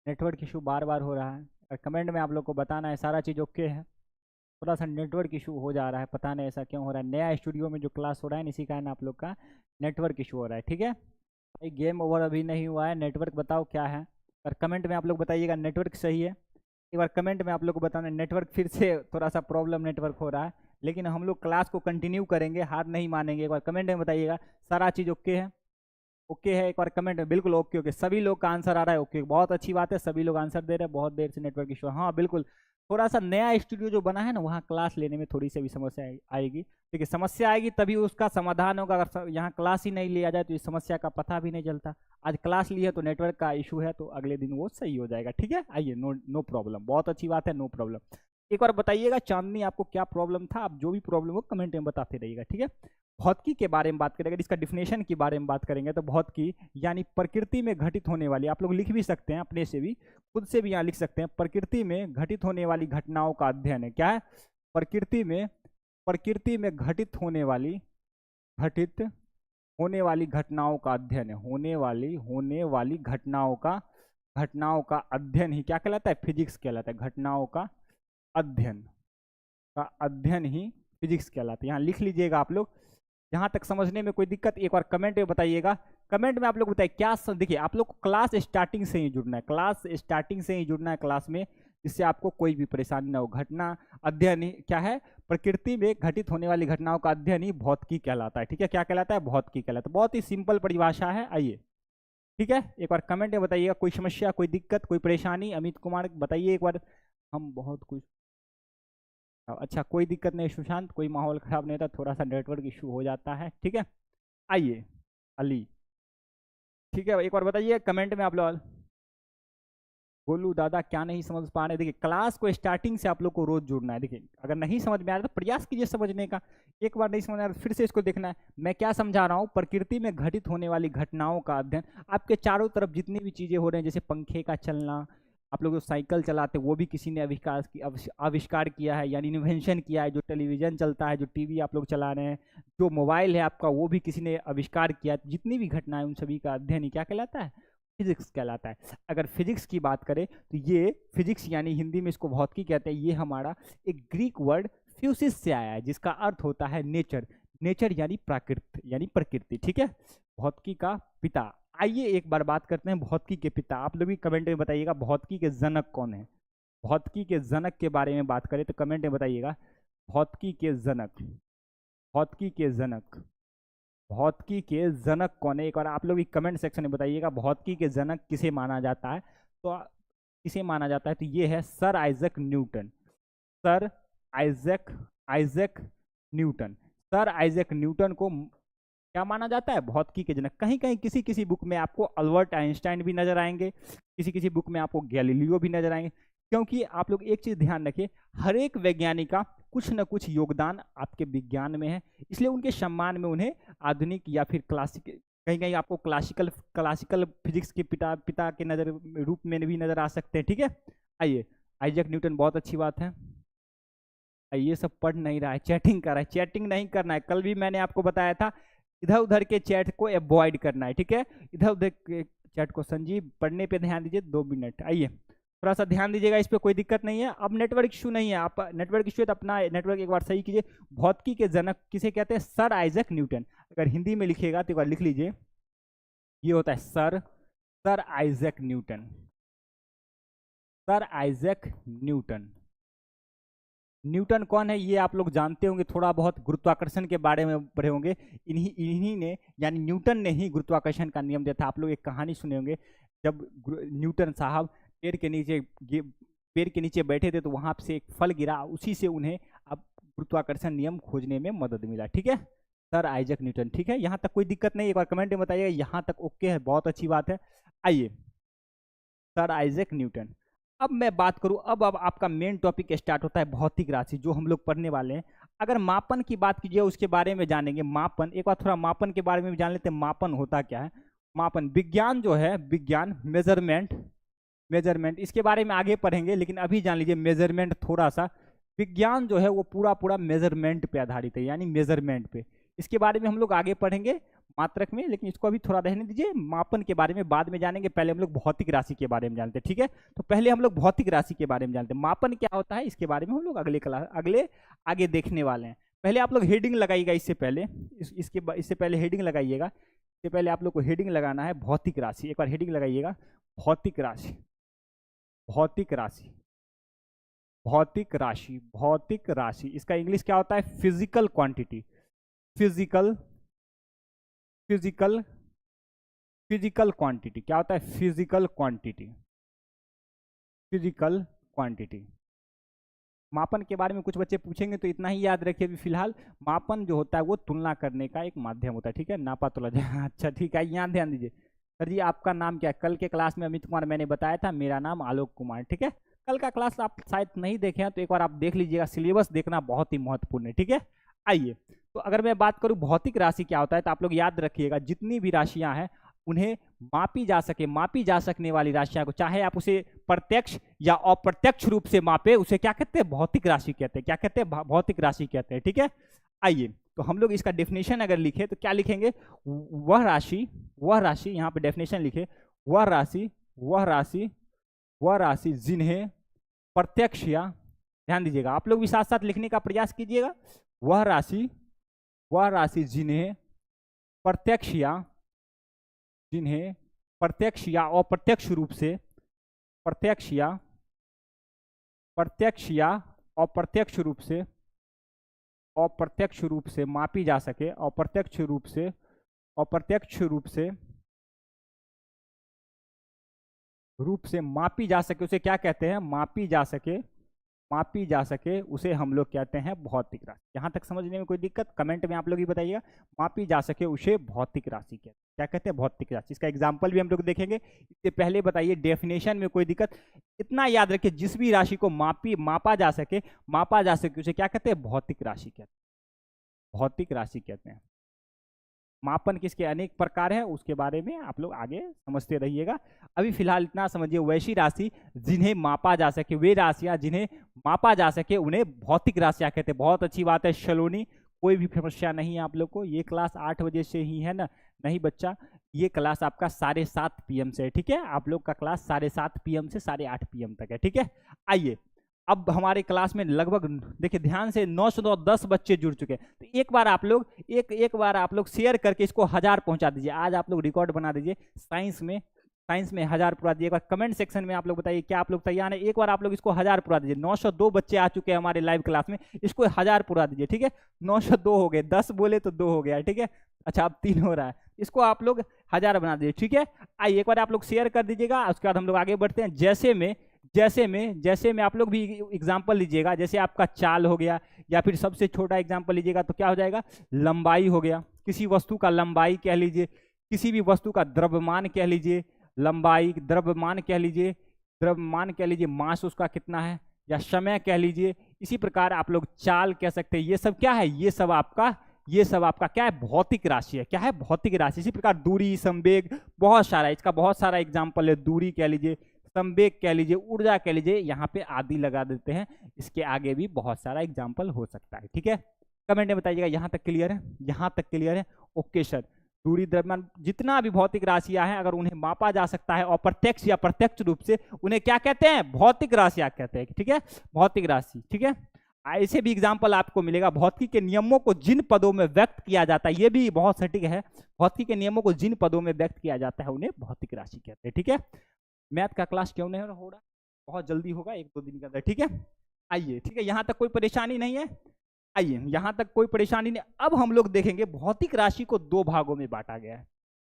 नेटवर्क इशू बार बार हो रहा है, और कमेंट में आप लोग को बताना है सारा चीज़ ओके है। थोड़ा सा नेटवर्क इशू हो जा रहा है, पता नहीं ऐसा क्यों हो रहा है। नया स्टूडियो में जो क्लास हो रहा है, इसी कारण आप लोग का नेटवर्क इशू हो रहा है, ठीक है। भाई गेम ओवर अभी नहीं हुआ है, नेटवर्क बताओ क्या है। और कमेंट में आप लोग बताइएगा नेटवर्क सही है। एक बार कमेंट में आप लोग को बताना, नेटवर्क फिर से थोड़ा सा प्रॉब्लम नेटवर्क हो रहा है, लेकिन हम लोग क्लास को कंटिन्यू करेंगे, हार नहीं मानेंगे। एक बार कमेंट में बताइएगा सारा चीज़ ओके है। ओके है, एक बार कमेंट में बिल्कुल ओके ओके। सभी लोग का आंसर आ रहा है ओके, बहुत अच्छी बात है। सभी लोग आंसर दे रहे हैं। बहुत देर से नेटवर्क इशू, हाँ बिल्कुल। थोड़ा सा नया स्टूडियो जो बना है ना, वहाँ क्लास लेने में थोड़ी सी भी समस्या आएगी। देखिए समस्या आएगी तभी उसका समाधान होगा। अगर यहाँ क्लास ही नहीं लिया जाए तो इस समस्या का पता भी नहीं चलता। आज क्लास ली है तो नेटवर्क का इशू है, तो अगले दिन वो सही हो जाएगा, ठीक है। आइए, नो प्रॉब्लम, बहुत अच्छी बात है, नो प्रॉब्लम। एक बार बताइएगा चांदनी आपको क्या प्रॉब्लम था। आप जो भी प्रॉब्लम हो कमेंट में बताते रहिएगा, ठीक है। भौतिकी के बारे में बात करेंगे, इसका डिफिनेशन के बारे में बात करेंगे। तो भौतिकी यानी प्रकृति में घटित होने वाली, आप लोग लिख भी सकते हैं अपने से भी, खुद से भी यहाँ लिख सकते हैं, प्रकृति में घटित होने वाली घटनाओं का अध्ययन है। क्या है? प्रकृति में घटित होने वाली घटनाओं का अध्ययन है। होने वाली घटनाओं का अध्ययन ही क्या कहलाता है? फिजिक्स कहलाता है। घटनाओं का अध्ययन ही फिजिक्स कहलाता है। यहाँ लिख लीजिएगा आप लोग। जहाँ तक समझने में कोई दिक्कत, एक बार कमेंट में बताइएगा। कमेंट में आप लोग बताइए क्या देखिए, आप लोग को क्लास स्टार्टिंग से ही जुड़ना है, क्लास में, जिससे आपको कोई भी परेशानी ना हो। घटना अध्ययन ही क्या है? प्रकृति में घटित होने वाली घटनाओं का अध्ययन ही भौतिकी कहलाता है, ठीक है। क्या कहलाता है? भौतिकी कहलाता है। बहुत ही सिंपल परिभाषा है। आइए, ठीक है। एक बार कमेंट में बताइएगा कोई समस्या, कोई दिक्कत, कोई परेशानी। अमित कुमार बताइए एक बार। हम बहुत कुछ, अच्छा कोई दिक्कत नहीं सुशांत, कोई माहौल खराब नहीं था, थोड़ा सा नेटवर्क इशू हो जाता है, ठीक है। आइए अली, ठीक है। एक बार बताइए कमेंट में आप लोग। गोलू दादा क्या नहीं समझ पा रहे? देखिए क्लास को स्टार्टिंग से आप लोग को रोज जुड़ना है। देखिए अगर नहीं समझ में आ रहा तो प्रयास कीजिए समझने का। एक बार नहीं समझ आ रहा फिर से इसको देखना है। मैं क्या समझा रहा हूँ? प्रकृति में घटित होने वाली घटनाओं का अध्ययन। आपके चारों तरफ जितनी भी चीजें हो रही हैं, जैसे पंखे का चलना, आप लोग जो साइकिल चलाते वो भी किसी ने आविष्कार किया है, यानी इन्वेंशन किया है। जो टेलीविजन चलता है, जो टीवी आप लोग चला रहे हैं, जो मोबाइल है आपका, वो भी किसी ने आविष्कार किया है। जितनी भी घटनाएं, उन सभी का अध्ययन ही क्या कहलाता है? फिजिक्स कहलाता है। अगर फिजिक्स की बात करें तो ये फिजिक्स यानी हिंदी में इसको भौतिकी कहते हैं। ये हमारा एक ग्रीक वर्ड फ्यूसिस से आया है, जिसका अर्थ होता है नेचर। नेचर यानी प्रकृति, ठीक है। भौतिकी का पिता। आइए एक बार बात करते हैं भौतिकी के पिता। आप लोग भी कमेंट में बताइएगा भौतिकी के जनक कौन है। भौतिकी के जनक के बारे में बात करें तो कमेंट में बताइएगा भौतिकी के जनक कौन है। एक बार आप लोग भी कमेंट सेक्शन में बताइएगा भौतिकी के जनक किसे माना जाता है। तो ये है sir Isaac Newton. Sir Isaac Newton को क्या माना जाता है? भौतिकी के जनक। कहीं कहीं किसी बुक में आपको अल्बर्ट आइंस्टाइन भी नजर आएंगे, किसी बुक में आपको गैलीलियो भी नजर आएंगे। क्योंकि आप लोग एक चीज ध्यान रखिए, हर एक वैज्ञानिक का कुछ न कुछ योगदान आपके विज्ञान में है, इसलिए उनके सम्मान में उन्हें आधुनिक या फिर क्लासिक, कहीं कहीं आपको क्लासिकल फिजिक्स के पिता के रूप में भी नजर आ सकते हैं, ठीक है। आइए, आइजैक न्यूटन, बहुत अच्छी बात है। ये सब पढ़ नहीं रहा है, चैटिंग कर रहा है। चैटिंग नहीं करना है। कल भी मैंने आपको बताया था इधर उधर के चैट को अवॉइड करना है, ठीक है। इधर उधर के चैट को, संजीव पढ़ने पे ध्यान दीजिए, 2 मिनट। आइए थोड़ा सा ध्यान दीजिएगा, इस पर कोई दिक्कत नहीं है। अब नेटवर्क इशू नहीं है, आप नेटवर्क इशू है तो अपना नेटवर्क एक बार सही कीजिए। भौतिकी के जनक किसे कहते हैं? Sir Isaac Newton. अगर हिंदी में लिखिएगा तो एक बार लिख लीजिए, ये होता है sir sir Isaac Newton. Sir Isaac Newton. Newton कौन है ये आप लोग जानते होंगे, थोड़ा बहुत गुरुत्वाकर्षण के बारे में पढ़े होंगे। इन्हीं ने, यानी न्यूटन ने ही गुरुत्वाकर्षण का नियम दिया था। आप लोग एक कहानी सुने होंगे, जब न्यूटन साहब पेड़ के नीचे बैठे थे तो वहां से एक फल गिरा, उसी से उन्हें अब गुरुत्वाकर्षण नियम खोजने में मदद मिला। ठीक है, सर आइजैक न्यूटन। ठीक है, यहाँ तक कोई दिक्कत नहीं, एक बार कमेंट में बताइएगा यहाँ तक ओके है, बहुत अच्छी बात है। आइए, सर आइजैक न्यूटन। अब मैं बात करूं, अब आपका मेन टॉपिक स्टार्ट होता है भौतिक राशि, जो हम लोग पढ़ने वाले हैं। अगर मापन की बात कीजिए, उसके बारे में जानेंगे। मापन, एक बार थोड़ा मापन के बारे में भी जान लेते हैं, मापन होता क्या है। मापन विज्ञान जो है, विज्ञान मेजरमेंट, इसके बारे में आगे पढ़ेंगे, लेकिन अभी जान लीजिए मेजरमेंट थोड़ा सा। विज्ञान जो है वो पूरा मेजरमेंट पे आधारित है, यानी मेजरमेंट पे। इसके बारे में हम लोग आगे पढ़ेंगे मात्रक में, लेकिन इसको अभी थोड़ा रहने दीजिए। मापन के बारे में बाद में जानेंगे, पहले हम लोग भौतिक राशि के बारे में जानते हैं। ठीक है, तो पहले हम लोग भौतिक राशि के बारे में जानते हैं। मापन क्या होता है इसके बारे में हम लोग अगले आगे देखने वाले हैं। पहले आप लोग हेडिंग लगाइएगा, इससे पहले इससे पहले हेडिंग लगाइएगा। इससे पहले आप लोग को हेडिंग लगाना है भौतिक राशि। एक बार हेडिंग लगाइएगा, भौतिक राशि, भौतिक राशि, भौतिक राशि, भौतिक राशि। इसका इंग्लिश क्या होता है? Physical quantity, physical quantity. क्या होता है? Physical quantity, physical quantity. मापन के बारे में कुछ बच्चे पूछेंगे तो इतना ही याद रखिए अभी फिलहाल। मापन जो होता है वो तुलना करने का एक माध्यम होता है। ठीक है, नापा तोला जाए। अच्छा ठीक है, यहाँ ध्यान दीजिए। सर जी आपका नाम क्या है? कल के क्लास में अमित कुमार मैंने बताया था, मेरा नाम आलोक कुमार। ठीक है, कल का क्लास आप शायद नहीं देखे हैं तो एक बार आप देख लीजिएगा, सिलेबस देखना बहुत ही महत्वपूर्ण है। ठीक है, आइए, तो अगर मैं बात करूं भौतिक राशि क्या होता है, तो आप लोग याद रखिएगा, जितनी भी राशियां हैं उन्हें मापी जा सकने वाली राशियां को, चाहे आप उसे प्रत्यक्ष या अप्रत्यक्ष रूप से मापे, उसे क्या कहते हैं? भौतिक राशि कहते हैं। क्या कहते हैं? भौतिक राशि कहते हैं। ठीक है, आइए, तो हम लोग इसका डेफिनेशन अगर लिखे तो क्या लिखेंगे? वह राशि, यहाँ पे डेफिनेशन लिखे, वह राशि जिन्हें प्रत्यक्ष या, ध्यान दीजिएगा आप लोग भी साथ साथ लिखने का प्रयास कीजिएगा। वह राशि जिन्हें प्रत्यक्ष या अप्रत्यक्ष रूप से, अप्रत्यक्ष रूप से मापी जा सके, अप्रत्यक्ष रूप से मापी जा सके, उसे क्या कहते हैं? मापी जा सके उसे हम लोग कहते हैं भौतिक राशि। यहाँ तक समझने में कोई दिक्कत? कमेंट में आप लोग ही बताइएगा। मापी जा सके उसे भौतिक राशि कहते हैं। क्या कहते हैं? भौतिक राशि। इसका एग्जाम्पल भी हम लोग देखेंगे। इससे पहले बताइए डेफिनेशन में कोई दिक्कत? इतना याद रखिए, जिस भी राशि को मापा जा सके उसे क्या कहते हैं? भौतिक राशि कहते हैं। भौतिक राशि कहते हैं। मापन किसके अनेक प्रकार है, उसके बारे में आप लोग आगे समझते रहिएगा। अभी फिलहाल इतना समझिए, वैसी राशि जिन्हें मापा जा सके, वे राशियां जिन्हें मापा जा सके उन्हें भौतिक राशियां कहते हैं। बहुत अच्छी बात है सलोनी, कोई भी समस्या नहीं है आप लोग को। ये क्लास 8 बजे से ही है ना? नहीं बच्चा, ये क्लास आपका 7:30 PM से है। ठीक है, आप लोग का क्लास 7:30 PM से 8:30 PM तक है। ठीक है, आइए, अब हमारे क्लास में लगभग देखिए ध्यान से 910 बच्चे जुड़ चुके हैं। तो एक बार आप लोग शेयर करके इसको 1000 पहुंचा दीजिए। आज आप लोग रिकॉर्ड बना दीजिए। साइंस में 1000 पूरा दीजिए। एक बार कमेंट सेक्शन में आप लोग बताइए क्या आप लोग तैयार हैं? एक बार आप लोग इसको 1000 पूरा दीजिए। 902 बच्चे आ चुके हैं हमारे लाइव क्लास में, इसको 1000 पूरा दीजिए। ठीक है, 902 हो गए, 10 बोले तो 2 हो गया। ठीक है, अच्छा अब 3 हो रहा है, इसको आप लोग 1000 बना दीजिए। ठीक है, आइए एक बार आप लोग शेयर कर दीजिएगा, उसके बाद हम लोग आगे बढ़ते हैं। जैसे में आप लोग भी एग्जाम्पल लीजिएगा, जैसे आपका चाल हो गया, या फिर सबसे छोटा एग्जाम्पल लीजिएगा तो क्या हो जाएगा? लंबाई हो गया। किसी वस्तु का लंबाई कह लीजिए, किसी भी वस्तु का द्रव्यमान कह लीजिए, लंबाई, द्रव्यमान कह लीजिए, मास उसका कितना है, या समय कह लीजिए। इसी प्रकार आप लोग चाल कह सकते हैं। ये सब क्या है? ये सब आपका क्या है? भौतिक राशि है। क्या है? भौतिक राशि। इसी प्रकार दूरी, संवेग, बहुत सारा, इसका बहुत सारा एग्जाम्पल है। दूरी कह लीजिए, संवेग कह लीजिए, ऊर्जा कह लीजिए, यहाँ पे आदि लगा देते हैं। इसके आगे भी बहुत सारा एग्जाम्पल हो सकता है। ठीक है, कमेंट में बताइएगा यहाँ तक क्लियर है? यहाँ तक क्लियर है? ओके सर, दूरी, द्रव्यमान, जितना भी भौतिक राशियां हैं अगर उन्हें मापा जा सकता है अप्रत्यक्ष या प्रत्यक्ष रूप से, उन्हें क्या कहते हैं? भौतिक राशियां कहते हैं। ठीक है, भौतिक राशि। ठीक है, ऐसे भी एग्जाम्पल आपको मिलेगा। भौतिकी के नियमों को जिन पदों में व्यक्त किया जाता है, ये भी बहुत सटीक है, भौतिकी के नियमों को जिन पदों में व्यक्त किया जाता है उन्हें भौतिक राशि कहते हैं। ठीक है, मैथ का क्लास क्यों नहीं हो रहा? बहुत जल्दी होगा, 1-2 दिन के अंदर। ठीक है, आइए। ठीक है, यहाँ तक कोई परेशानी नहीं है? आइए, यहाँ तक कोई परेशानी नहीं। अब हम लोग देखेंगे भौतिक राशि को 2 भागों में बांटा गया है।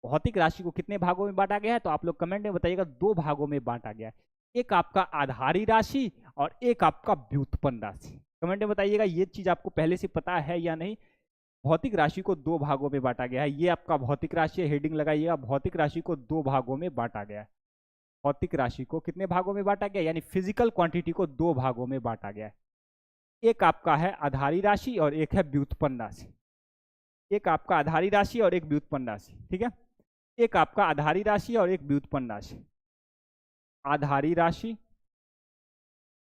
भौतिक राशि को कितने भागों में बांटा गया है? तो आप लोग कमेंट में बताइएगा। 2 भागों में बांटा गया है, एक आपका आधारी राशि और एक आपका व्युत्पन्न राशि। कमेंट में बताइएगा ये चीज आपको पहले से पता है या नहीं। भौतिक राशि को 2 भागों में बांटा गया है। ये आपका भौतिक राशि है, हेडिंग लगाइएगा। भौतिक राशि को 2 भागों में बांटा गया है। भौतिक राशि को कितने भागों में बांटा गया? यानी फिजिकल क्वांटिटी को 2 भागों में बांटा गया है। एक आपका है आधारी राशि और एक है व्युत्पन्न राशि। एक आपका आधारी राशि और एक व्युत्पन्न राशि। ठीक है, एक आपका आधारी राशि और एक व्युत्पन्न राशि। आधारी राशि,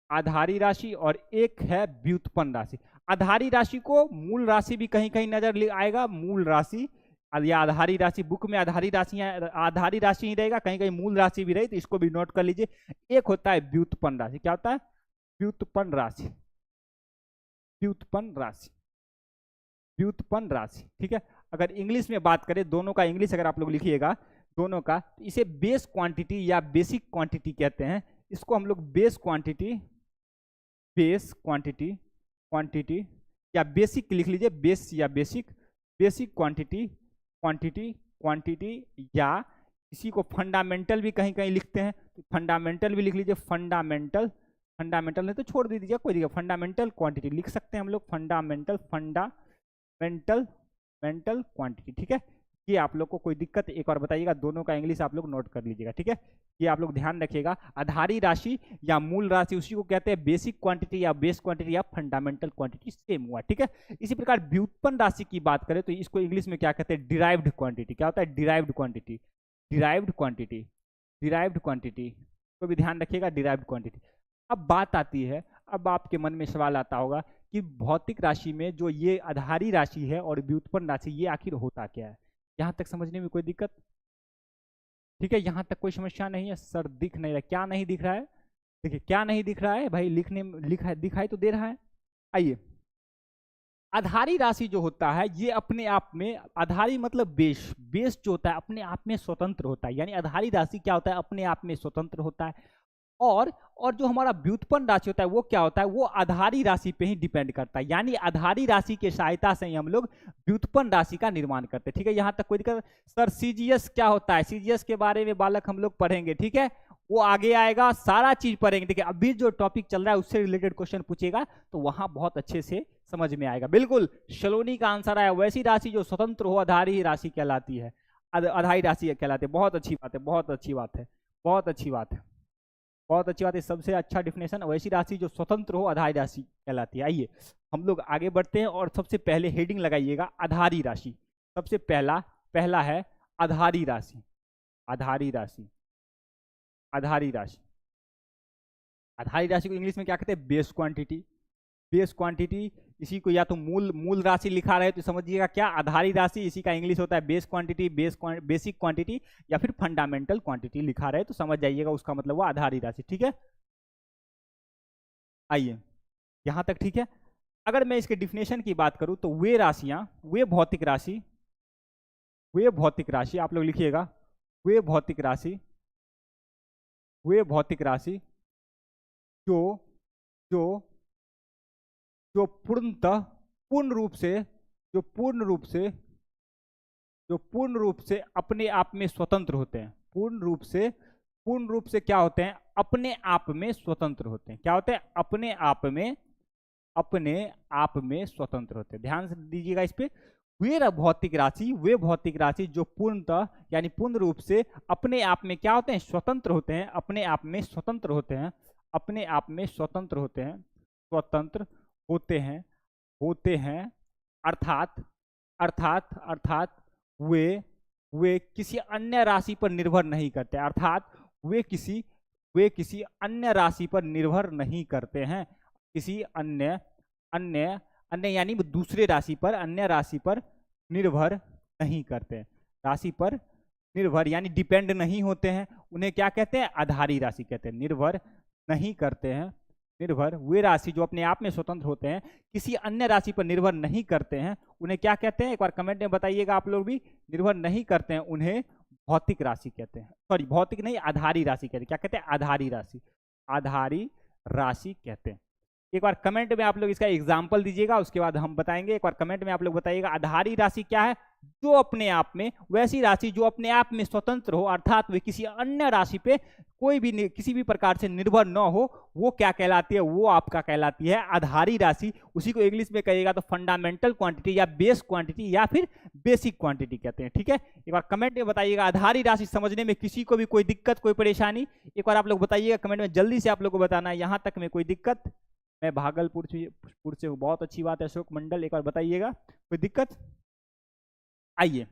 आधारी राशि और एक है व्युत्पन्न राशि। आधारी राशि को मूल राशि भी कहीं कहीं नजर आएगा, मूल राशि या आधारी राशि। बुक में आधारी राशि ही रहेगा, कहीं कहीं मूल राशि भी रही, तो इसको भी नोट कर लीजिए। एक होता है व्युत्पन्न राशि। क्या होता है? व्युत्पन्न राशि, व्युत्पन्न राशि, व्युत्पन्न राशि। ठीक है, अगर इंग्लिश में बात करें, दोनों का इंग्लिश अगर आप लोग लिखिएगा दोनों का, तो इसे बेस क्वांटिटी या बेसिक क्वांटिटी कहते हैं। इसको हम लोग base quantity, base quantity, quantity या बेसिक लिख लीजिए, बेस या basic, basic quantity, quantity, quantity, या इसी को फंडामेंटल भी कहीं कहीं लिखते हैं, तो फंडामेंटल भी लिख लीजिए। फंडामेंटल, फंडामेंटल नहीं तो छोड़ दीजिए, कोई दिक्कत, फंडामेंटल क्वांटिटी लिख सकते हैं हम लोग। Fundamental, fundamental, mental quantity. ठीक है, ये आप लोग को कोई दिक्कत एक और बताइएगा, दोनों का इंग्लिश आप लोग नोट कर लीजिएगा। ठीक है, ये आप लोग ध्यान रखिएगा। आधारी राशि या मूल राशि, उसी को कहते हैं बेसिक क्वांटिटी या बेस क्वांटिटी या फंडामेंटल क्वांटिटी, सेम हुआ। ठीक है, इसी प्रकार व्युत्पन्न राशि की बात करें तो इसको इंग्लिश में क्या कहते हैं? Derived quantity. क्या होता है? Derived quantity, derived quantity, derived quantity को भी ध्यान रखिएगा, डिराइव्ड क्वांटिटी। अब बात आती है, अब आपके मन में सवाल आता होगा कि भौतिक राशि में जो ये आधारी राशि है और व्युत्पन्न राशि, ये आखिर होता क्या है? यहाँ तक समझने में कोई दिक्कत? ठीक है, यहाँ तक कोई समस्या नहीं है? सर दिख नहीं रहा, क्या नहीं दिख रहा है? देखिए, क्या नहीं दिख रहा है भाई? लिखने में लिखा दिखाई तो दे रहा है। आइए, आधारी राशि जो होता है ये अपने आप में, आधारी मतलब बेस, बेस जो होता है अपने आप में स्वतंत्र होता है। यानी आधारी राशि क्या होता है? अपने आप में स्वतंत्र होता है। और जो हमारा व्युत्पन्न राशि होता है वो क्या होता है? वो आधारी राशि पे ही डिपेंड करता है। यानी आधारी राशि के सहायता से ही हम लोग व्युत्पन्न राशि का निर्माण करते हैं। ठीक है, यहाँ तक कोई दिक्कत? सर सीजीएस क्या होता है? सीजीएस के बारे में बालक हम लोग पढ़ेंगे। ठीक है, वो आगे आएगा, सारा चीज पढ़ेंगे। देखिए, अभी जो टॉपिक चल रहा है उससे रिलेटेड क्वेश्चन पूछेगा तो वहां बहुत अच्छे से समझ में आएगा। बिल्कुल सलोनी का आंसर आया। वैसी राशि जो स्वतंत्र हो आधारी राशि कहलाती है, आधारी राशि कहलाती है। बहुत अच्छी बात है, बहुत अच्छी बात है, बहुत अच्छी बात है, बहुत अच्छी बात है। सबसे अच्छा डिफिनेशन, वैसी राशि जो स्वतंत्र हो आधारी राशि कहलाती है। आइए हम लोग आगे बढ़ते हैं और सबसे पहले हेडिंग लगाइएगा आधारी राशि। सबसे पहला है आधारी राशि, आधारी राशि, आधारी राशि। आधारी राशि को इंग्लिश में क्या कहते हैं? Base quantity, base quantity. इसी को या तो मूल राशि लिखा रहे तो समझिएगा क्या? आधारी राशि। इसी का इंग्लिश होता है बेस क्वांटिटी, बेसिक क्वांटिटी, या फिर फंडामेंटल क्वांटिटी लिखा रहे तो समझ जाइएगा उसका मतलब वो आधारी राशि। ठीक है, आइए यहां तक ठीक है। अगर मैं इसके डिफिनेशन की बात करूं तो वे राशियां, वे भौतिक राशि, वे भौतिक राशि, आप लोग लिखिएगा, वे भौतिक राशि, वे भौतिक राशि जो जो जो पूर्णतः, पूर्ण रूप से, जो पूर्ण रूप से, जो पूर्ण रूप से अपने आप में स्वतंत्र होते हैं। पूर्ण रूप से क्या होते हैं? अपने आप में स्वतंत्र होते हैं। क्या होते हैं? अपने आप में, अपने आप में स्वतंत्र होते हैं। ध्यान से दीजिएगा इस पे। वे भौतिक राशि, वे भौतिक राशि जो पूर्णतः यानी पूर्ण रूप से अपने आप में क्या होते हैं? स्वतंत्र होते हैं। अपने आप में स्वतंत्र होते हैं, अपने आप में स्वतंत्र होते हैं, स्वतंत्र होते हैं, होते हैं। अर्थात अर्थात अर्थात वे किसी अन्य राशि पर निर्भर नहीं करते। अर्थात वे किसी अन्य राशि पर निर्भर नहीं करते हैं। किसी अन्य अन्य अन्य यानी दूसरे राशि पर, अन्य राशि पर निर्भर नहीं करते हैं। राशि पर निर्भर यानी डिपेंड नहीं होते हैं, उन्हें क्या कहते हैं? आधारी राशि कहते हैं। निर्भर नहीं करते हैं, निर्भर वे राशि जो अपने आप में स्वतंत्र होते हैं, किसी अन्य राशि पर निर्भर नहीं करते हैं, उन्हें क्या कहते हैं? एक बार कमेंट में बताइएगा आप लोग भी। निर्भर नहीं करते हैं उन्हें भौतिक राशि कहते हैं, सॉरी भौतिक नहीं, आधारी राशि कहते हैं। क्या कहते हैं? आधारी राशि, आधारी राशि कहते हैं। एक बार कमेंट में आप लोग इसका एग्जाम्पल दीजिएगा, उसके बाद हम बताएंगे। एक बार कमेंट में आप लोग बताइएगा आधारी राशि क्या है? जो अपने आप में, वैसी राशि जो अपने आप में स्वतंत्र हो, अर्थात वे किसी अन्य राशि पे कोई भी किसी भी प्रकार से निर्भर न हो, वो क्या कहलाती है? वो आपका कहलाती है आधारी राशि। उसी को इंग्लिश में कहिएगा तो फंडामेंटल क्वांटिटी या बेस क्वांटिटी या फिर बेसिक क्वांटिटी कहते हैं। ठीक है, एक बार कमेंट में बताइएगा आधारी राशि समझने में किसी को भी कोई दिक्कत, कोई परेशानी, एक बार आप लोग बताइएगा कमेंट में। जल्दी से आप लोग को बताना है यहाँ तक में कोई दिक्कत। मैं भागलपुर से हूँ, बहुत अच्छी बात है। अशोक मंडल, एक बार बताइएगा कोई दिक्कत। आइए,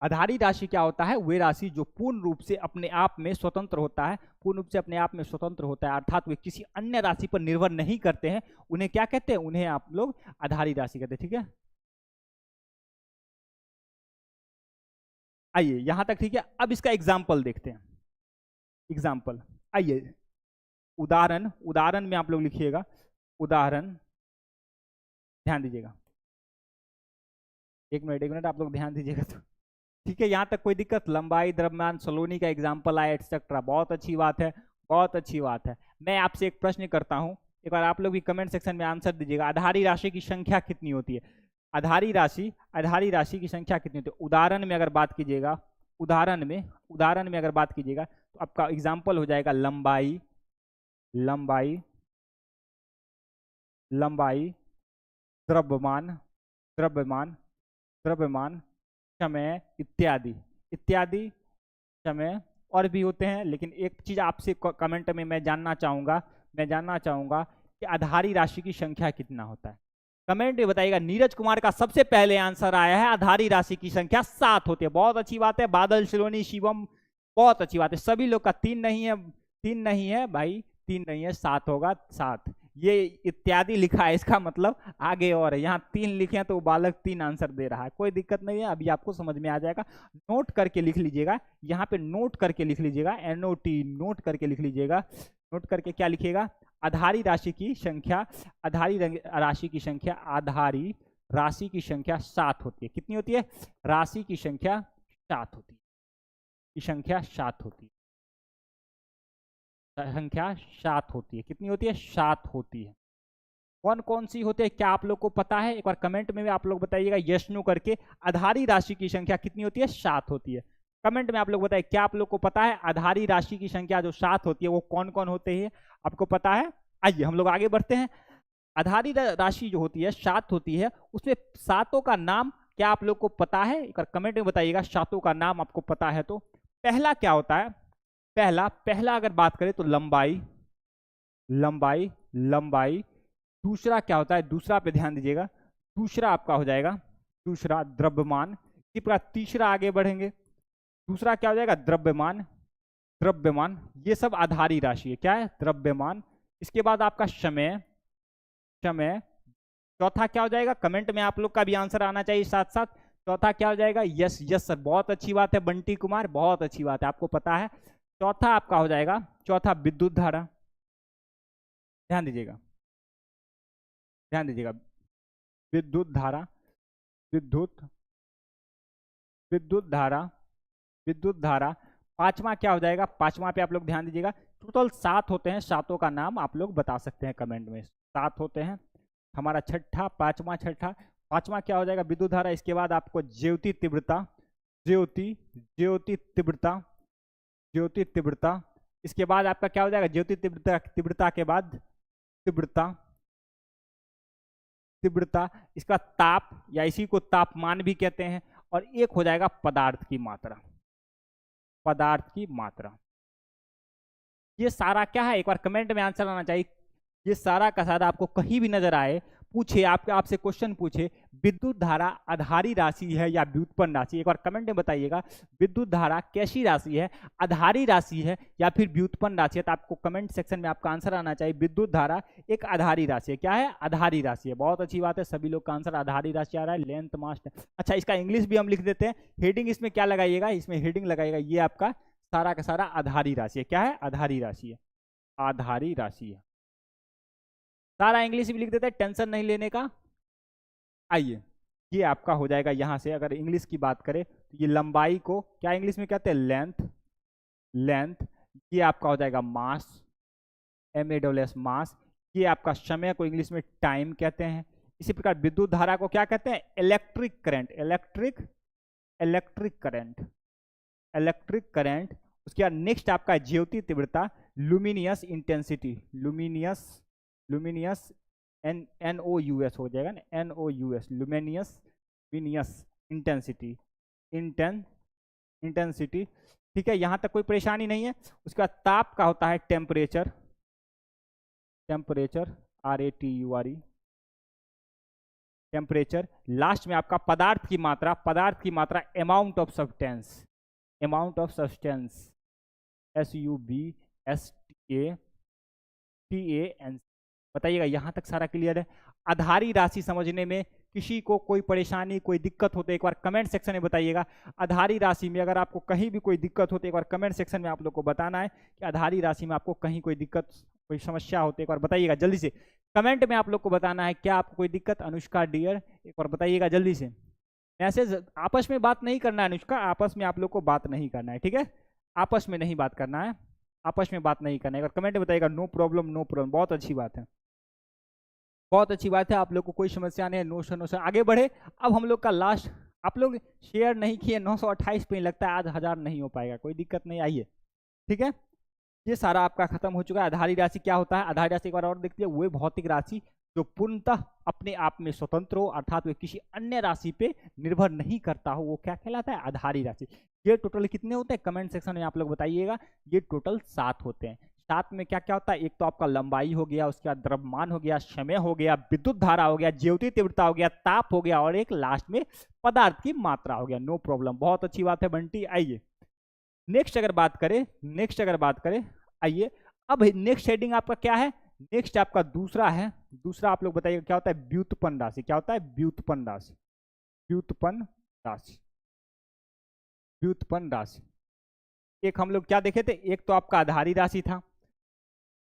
आधारी राशि क्या होता है? वे राशि जो पूर्ण रूप से अपने आप में स्वतंत्र होता है, पूर्ण रूप से अपने आप में स्वतंत्र होता है, अर्थात वे किसी अन्य राशि पर निर्भर नहीं करते हैं, उन्हें क्या कहते हैं? उन्हें आप लोग आधारी राशि कहते हैं। ठीक है, आइए यहां तक ठीक है। अब इसका एग्जाम्पल देखते हैं। एग्जाम्पल, आइए उदाहरण, उदाहरण में आप लोग लिखिएगा उदाहरण, ध्यान दीजिएगा। एक मिनट आप लोग ध्यान दीजिएगा तो ठीक है। यहाँ तक कोई दिक्कत? लंबाई, द्रव्यमान, सलोनी का एग्जाम्पल आया, एक्सेट्रा, बहुत अच्छी बात है, बहुत अच्छी बात है। मैं आपसे एक प्रश्न करता हूँ, एक बार आप लोग भी कमेंट सेक्शन में आंसर दीजिएगा। आधारी राशि की संख्या कितनी होती है? आधारी राशि की संख्या कितनी होती है? उदाहरण में अगर बात कीजिएगा, उदाहरण में अगर बात कीजिएगा तो आपका एग्जाम्पल हो जाएगा लंबाई, लंबाई, लंबाई, द्रव्यमान, द्रव्यमान, द्रव्यमान, समय इत्यादि इत्यादि, समय और भी होते हैं। लेकिन एक चीज आपसे कमेंट में मैं जानना चाहूंगा कि आधारी राशि की संख्या कितना होता है? कमेंट में बताइएगा। नीरज कुमार का सबसे पहले आंसर आया है आधारी राशि की संख्या 7 होती है। बहुत अच्छी बात है। बादल, शिरोनी, शिवम, बहुत अच्छी बात है। सभी लोग का 3 नहीं है, 3 नहीं है भाई, 3 नहीं है, 7 होगा, 7। ये इत्यादि लिखा है, इसका मतलब आगे और है। यहाँ 3 लिखे हैं तो बालक 3 आंसर दे रहा है, कोई दिक्कत नहीं है, अभी आपको समझ में आ जाएगा। नोट करके लिख लीजिएगा, यहाँ पे नोट करके लिख लीजिएगा, NOT, नोट करके लिख लीजिएगा। नोट करके क्या लिखिएगा? आधारी राशि की संख्या, आधारी राशि की संख्या, आधारी राशि की संख्या 7 होती है। कितनी होती है? राशि की संख्या 7 होती है, की संख्या 7 होती है, संख्या 7 होती है। कितनी होती है? 7 होती है। कौन कौन सी होती है क्या आप लोग को पता है? एक बार कमेंट में भी आप लोग बताइएगा यस नो करके। आधारी राशि की संख्या कितनी होती है? 7 होती है। कमेंट में आप लोग बताइए क्या आप लोग को पता है आधारी राशि की संख्या जो 7 होती है वो कौन कौन होते हैं? आपको पता है? आइए हम लोग आगे बढ़ते हैं। आधारी राशि जो होती है 7 होती है, उसमें सातों का नाम क्या आप लोग को पता है? एक बार कमेंट में बताइएगा सातों का नाम आपको पता है तो। पहला क्या होता है? पहला अगर बात करें तो लंबाई, लंबाई, लंबाई। दूसरा क्या होता है? दूसरा पे ध्यान दीजिएगा, दूसरा आपका हो जाएगा, दूसरा द्रव्यमान। इसी प्रकार तीसरा आगे बढ़ेंगे, दूसरा क्या हो जाएगा? द्रव्यमान, द्रव्यमान। ये सब आधारी राशि है, क्या है? द्रव्यमान। इसके बाद आपका समय, समय। चौथा क्या हो जाएगा? कमेंट में आप लोग का भी आंसर आना चाहिए साथ साथ। चौथा क्या हो जाएगा? यस, यस सर, बहुत अच्छी बात है बंटी कुमार, बहुत अच्छी बात है, आपको पता है। चौथा आपका हो जाएगा, चौथा विद्युत धारा। ध्यान दीजिएगा, ध्यान दीजिएगा, विद्युत धारा, विद्युत, विद्युत धारा, विद्युत धारा। पांचवा क्या हो जाएगा? पांचवा पे आप लोग ध्यान दीजिएगा। टोटल 7 होते हैं, सातों का नाम आप लोग बता सकते हैं कमेंट में, 7 होते हैं। हमारा छठा, पांचवा, छठा, पांचवा क्या हो जाएगा? विद्युत धारा। इसके बाद आपको ज्योति तीव्रता, ज्योति, ज्योति तीव्रता, ज्योति तीव्रता। इसके बाद आपका क्या हो जाएगा? ज्योति तीव्रता, तीव्रता के बाद तीव्रता, तीव्रता। इसका ताप या इसी को तापमान भी कहते हैं। और एक हो जाएगा पदार्थ की मात्रा, पदार्थ की मात्रा। ये सारा क्या है? एक बार कमेंट में आंसर आना चाहिए। ये सारा का सारा आपको कहीं भी नजर आए, पूछे, आपसे क्वेश्चन पूछे विद्युत धारा आधारी राशि है या व्युत्पन्न राशि, एक बार कमेंट में बताइएगा विद्युत धारा कैसी राशि है, आधारी राशि है या फिर व्युत्पन्न राशि है। तो आपको कमेंट सेक्शन में आपका आंसर आना चाहिए विद्युत धारा एक आधारी राशि है। क्या है? आधारी राशि है। बहुत अच्छी बात है, सभी लोग का आंसर आधारी राशि आ रहा है। लेंथ मास, अच्छा इसका इंग्लिश भी हम लिख देते हैं। हेडिंग इसमें क्या लगाइएगा, इसमें हेडिंग लगाइएगा ये आपका सारा का सारा आधारी राशि है। क्या है? आधारी राशि है, आधारी राशि है। सारा इंग्लिश भी लिख देते हैं, टेंशन नहीं लेने का। आइए ये आपका हो जाएगा यहां से। अगर इंग्लिश की बात करें तो ये लंबाई को क्या इंग्लिश में कहते हैं? Length, length. ये आपका हो जाएगा मास, MASS मास। ये आपका समय को इंग्लिश में टाइम कहते हैं। इसी प्रकार विद्युत धारा को क्या कहते हैं? Electric current, electric current, electric current. उसके बाद नेक्स्ट आपका ज्योति तीव्रता, लुमिनियस इंटेंसिटी, लुमिनियस NOUS हो जाएगा ना, NOUS, लुमिनियस इंटेंसिटी, इंटेंसिटी। ठीक है, यहां तक कोई परेशानी नहीं है। उसके बाद ताप का होता है टेम्परेचर, RATURE, टेम्परेचर। लास्ट में आपका पदार्थ की मात्रा, अमाउंट ऑफ सब्सटेंस, SUBSTANC। बताइएगा यहां तक सारा क्लियर है? आधारी राशि समझने में किसी को कोई परेशानी, कोई दिक्कत होते एक बार कमेंट सेक्शन में बताइएगा। आधारी राशि में अगर आपको कहीं भी कोई दिक्कत होती है एक बार कमेंट सेक्शन में आप लोग को बताना है कि आधारी राशि में आपको कहीं कोई दिक्कत, कोई समस्या होती है एक बार बताइएगा जल्दी से। कमेंट में आप लोग को बताना है क्या आपको कोई दिक्कत। अनुष्का डियर एक बार बताइएगा जल्दी से। मैसेज, आपस में बात नहीं करना है अनुष्का, आपस में आप लोग को बात नहीं करना है, ठीक है? आपस में नहीं बात करना है, आपस में बात नहीं करना है। अगर कमेंट बताइएगा नो प्रॉब्लम, नो प्रॉब्लम। बहुत अच्छी बात है, बहुत अच्छी बात है। आप लोग को कोई समस्या नहीं है। नो सर आगे बढ़े। अब हम लोग का लास्ट, आप लोग शेयर नहीं किए, 928 पे लगता है आज 1000 नहीं हो पाएगा, कोई दिक्कत नहीं। आइए ठीक है, ये सारा आपका खत्म हो चुका है। आधारी राशि क्या होता है? आधारी राशि एक बार और देखते हैं, वो भौतिक राशि जो पूर्णतः अपने आप में स्वतंत्र हो, अर्थात वे किसी अन्य राशि पे निर्भर नहीं करता हो, वो क्या कहलाता है? आधारी राशि। ये टोटल कितने होते हैं कमेंट सेक्शन में आप लोग बताइएगा। ये टोटल 7 होते हैं। 7 में क्या क्या होता है? एक तो आपका लंबाई हो गया, उसके बाद द्रव्यमान हो गया, समय हो गया, विद्युत धारा हो गया, ज्योति तीव्रता हो गया, ताप हो गया, और एक लास्ट में पदार्थ की मात्रा हो गया। नो प्रॉब्लम, बहुत अच्छी बात है बंटी। आइए नेक्स्ट अगर बात करें, आइए अब नेक्स्ट हेडिंग आपका क्या है? नेक्स्ट आपका दूसरा है। दूसरा आप लोग बताइए क्या होता है? व्युत्पन्न राशि। क्या होता है? व्युत्पन्न राशि, व्युत्पन्न राशि, व्युत्पन्न राशि। एक हम लोग क्या देखे थे? एक तो आपका आधारी राशि था।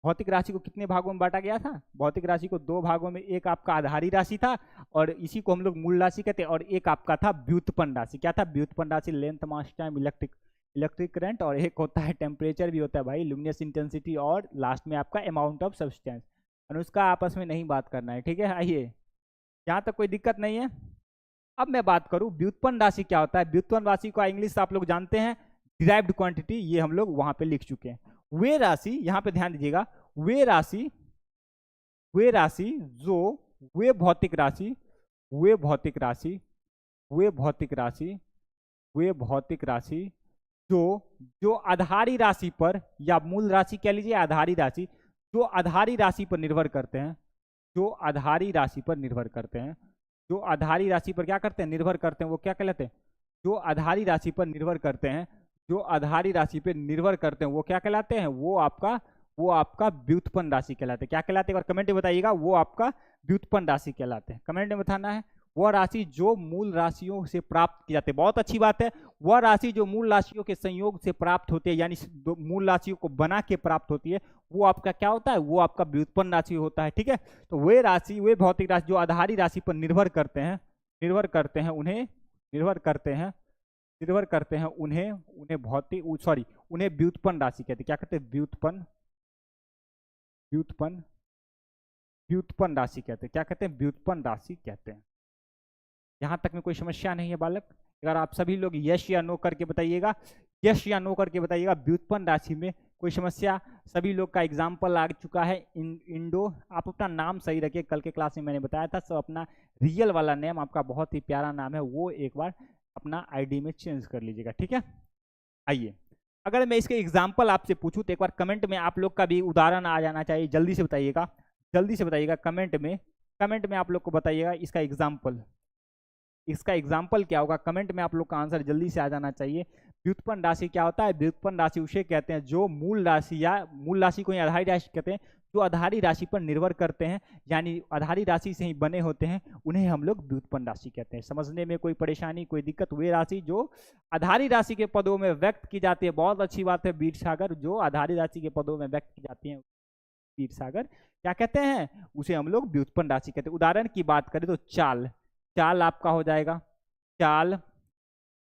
भौतिक राशि को कितने भागों में बांटा गया था? भौतिक राशि को 2 भागों में। एक आपका आधारी राशि था और इसी को हम लोग मूल राशि कहते हैं, और एक आपका था व्युत्पन्न राशि। क्या था? व्युत्पन्न राशि, length mass time electric current, और एक होता है टेम्परेचर भी होता है भाई, लुमिनस इंटेंसिटी, और लास्ट में आपका अमाउंट ऑफ सब्सटेंस। अनुष्का आपस में नहीं बात करना है, ठीक है? आइए यहाँ तक कोई दिक्कत नहीं है। अब मैं बात करूं व्युत्पन्न राशि क्या होता है। व्युत्पन्न राशि का इंग्लिश आप लोग जानते हैं, डिराइव्ड क्वांटिटी, ये हम लोग वहां पे लिख चुके हैं। वे राशि, यहाँ पे ध्यान दीजिएगा, वे राशि जो, वे भौतिक राशि, वे भौतिक राशि, वे भौतिक राशि, वे भौतिक राशि जो आधारी राशि पर, या मूल राशि कह लीजिए, आधारी राशि, जो आधारी राशि पर निर्भर करते हैं, जो आधारी राशि पर निर्भर करते हैं, जो आधारी राशि पर क्या करते हैं? निर्भर करते हैं, वो क्या कहलाते हैं? जो आधारी राशि पर निर्भर करते हैं, जो आधारी राशि पर निर्भर करते हैं, वो क्या कहलाते हैं? वो आपका व्युत्पन्न राशि कहलाते हैं। क्या कहलाते हैं? और कमेंट में बताइएगा, वो आपका व्युत्पन्न राशि कहलाते हैं। कमेंट में बताना है। वह राशि जो मूल राशियों से प्राप्त की जाती है। बहुत अच्छी बात है। वह राशि जो मूल राशियों के संयोग से प्राप्त होती है, यानी मूल राशियों को बना के प्राप्त होती है, वो आपका क्या होता है? वो आपका व्युत्पन्न राशि होता है, ठीक है? तो वे राशि, वे भौतिक राशि जो आधारी राशि पर निर्भर करते हैं, उन्हें व्युत्पन्न राशि कहते हैं। क्या कहते हैं? व्युत्पन्न राशि कहते हैं। क्या कहते हैं? व्युत्पन्न राशि कहते हैं। यहां तक में कोई समस्या नहीं है बालक? अगर आप सभी लोग यस या नो करके बताइएगा, यस या नो करके बताइएगा। व्युत्पन्न राशि में कोई समस्या? सभी लोग का एग्जाम्पल आ चुका है। इंडो, आप अपना नाम सही रखिए, कल के क्लास में मैंने बताया था, सब अपना रियल वाला नेम, आपका बहुत ही प्यारा नाम है, वो एक बार अपना आईडी में चेंज कर लीजिएगा, ठीक है? आइए अगर मैं इसके एग्जाम्पल आपसे पूछूं तो एक बार कमेंट में आप लोग का भी उदाहरण आ जाना चाहिए। जल्दी से बताइएगा, कमेंट में कमेंट में आप लोग को बताइएगा इसका एग्जाम्पल, इसका एग्जाम्पल क्या होगा, कमेंट में आप लोग का आंसर जल्दी से आ जाना चाहिए। व्युत्पन्न राशि क्या होता है? व्युत्पन्न राशि उसे कहते हैं जो मूल राशि या मूल राशि को आधारी राशि कहते हैं, जो आधारी राशि पर निर्भर करते हैं, यानी आधारी राशि से ही बने होते हैं, उन्हें हम लोग व्युत्पन्न राशि कहते हैं। समझने में कोई परेशानी, कोई दिक्कत? वे राशि जो आधारी राशि के पदों में व्यक्त की जाती है, बहुत अच्छी बात है वीर सागर, जो आधारी राशि के पदों में व्यक्त की जाती है वीर सागर, क्या कहते हैं? उसे हम लोग व्युत्पन्न राशि कहते हैं। उदाहरण की बात करें तो चाल, चाल आपका हो जाएगा चाल,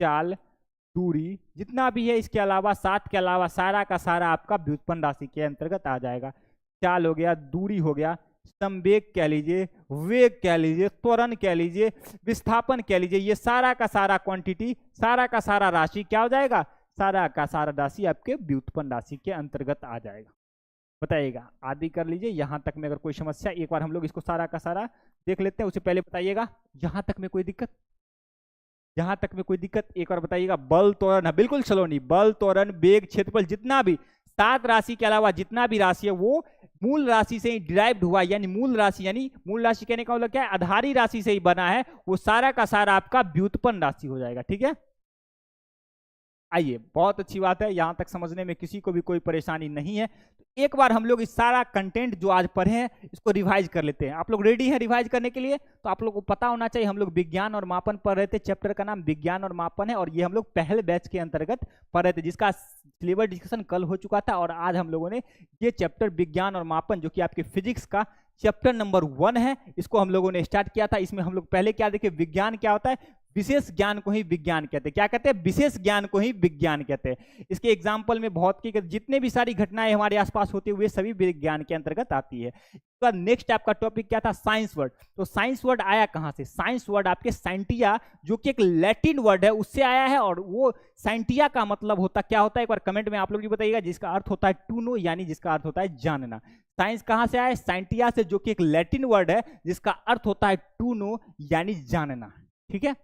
चाल, दूरी, जितना भी है, इसके अलावा सात के अलावा सारा का सारा आपका व्युत्पन्न राशि के अंतर्गत आ जाएगा। चाल हो गया, दूरी हो गया, संवेग कह लीजिए, वेग कह लीजिए, त्वरण कह लीजिए, विस्थापन कह लीजिए, ये सारा का सारा क्वांटिटी, सारा का सारा राशि क्या हो जाएगा? सारा का सारा राशि आपके व्युत्पन्न राशि के अंतर्गत आ जाएगा। बताइएगा, आदि कर लीजिए। यहां तक में अगर कोई समस्या, एक बार हम लोग इसको सारा का सारा देख लेते हैं, उससे पहले बताइएगा यहां तक में कोई दिक्कत, यहां तक में कोई दिक्कत एक बार बताइएगा। बल, त्वरण, बिल्कुल चलो नहीं, बल, त्वरण, वेग, क्षेत्रफल, जितना भी सात राशि के अलावा जितना भी राशि है वो मूल राशि से ही डिराइव्ड हुआ, यानी मूल राशि, यानी मूल राशि कहने का मतलब क्या है? आधारी राशि से ही बना है, वो सारा का सारा आपका व्युत्पन्न राशि हो जाएगा। ठीक है, आइए, बहुत अच्छी बात है, यहां तक समझने में किसी को भी कोई परेशानी नहीं है। तो एक बार हम लोग इस सारा कंटेंट जो आज पढ़े हैं इसको रिवाइज कर लेते हैं। आप लोग रेडी हैं रिवाइज करने के लिए? तो आप लोग को पता होना चाहिए हम लोग विज्ञान और मापन पढ़ रहे थे, चैप्टर का नाम विज्ञान और मापन है, और ये हम लोग पहले बैच के अंतर्गत पढ़ रहे थे, जिसका सिलेबस डिस्कशन कल हो चुका था। और आज हम लोगों ने ये चैप्टर विज्ञान और मापन, जो कि आपके फिजिक्स का चैप्टर नंबर 1 है, इसको हम लोगों ने स्टार्ट किया था। इसमें हम लोग पहले क्या देखे? विज्ञान क्या होता है? विशेष ज्ञान को ही विज्ञान कहते हैं। क्या कहते हैं? विशेष ज्ञान को ही विज्ञान कहते हैं। इसके एग्जाम्पल में भौतिकी के जितने भी सारी घटनाएं हमारे आसपास होती है वे सभी विज्ञान के अंतर्गत आती है। इसका नेक्स्ट आपका टॉपिक क्या था? Science word. तो साइंस वर्ड आया कहां से? साइंस वर्ड आपके साइंटिया, जो कि एक लैटिन वर्ड है, उससे आया है। और वो साइंटिया का मतलब होता क्या होता है? एक बार कमेंट में आप लोग भी बताइएगा। जिसका अर्थ होता है टू नो, यानी जिसका अर्थ होता है जानना। साइंस कहां से आया? साइंटिया से, जो कि एक लैटिन वर्ड है जिसका अर्थ होता है टू नो, यानी जानना। ठीक है,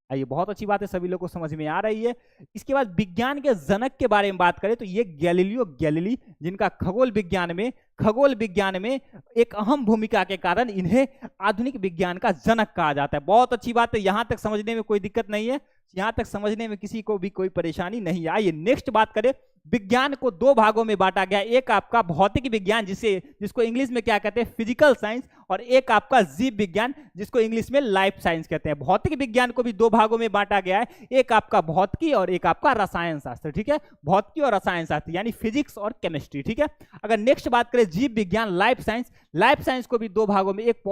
आइए, बहुत अच्छी बात है, सभी लोग को समझ में आ रही है। इसके बाद विज्ञान के जनक के बारे में बात करें तो ये गैलीलियो गैलीली, जिनका खगोल विज्ञान में एक अहम भूमिका के कारण इन्हें आधुनिक विज्ञान का जनक कहा जाता है। बहुत अच्छी बात है, यहां तक समझने में कोई दिक्कत नहीं है, यहां तक समझने में किसी को भी कोई परेशानी नहीं है। आइए नेक्स्ट बात करें। विज्ञान को दो भागों में बांटा गया, एक आपका भौतिक विज्ञान जिसको इंग्लिश में क्या कहते हैं? फिजिकल साइंस, और एक आपका जीव विज्ञान जिसको इंग्लिश में लाइफ साइंस कहते हैं। भौतिक विज्ञान को भी दो भागों में बांटा गया है, एक आपका भौतिकी और एक आपका रसायन शास्त्र। ठीक है, भौतिकी और रसायन शास्त्र यानी फिजिक्स और केमिस्ट्री। ठीक है, अगर नेक्स्ट बात करें जीव विज्ञान, लाइफ साइंस को भी दो भागों में, एक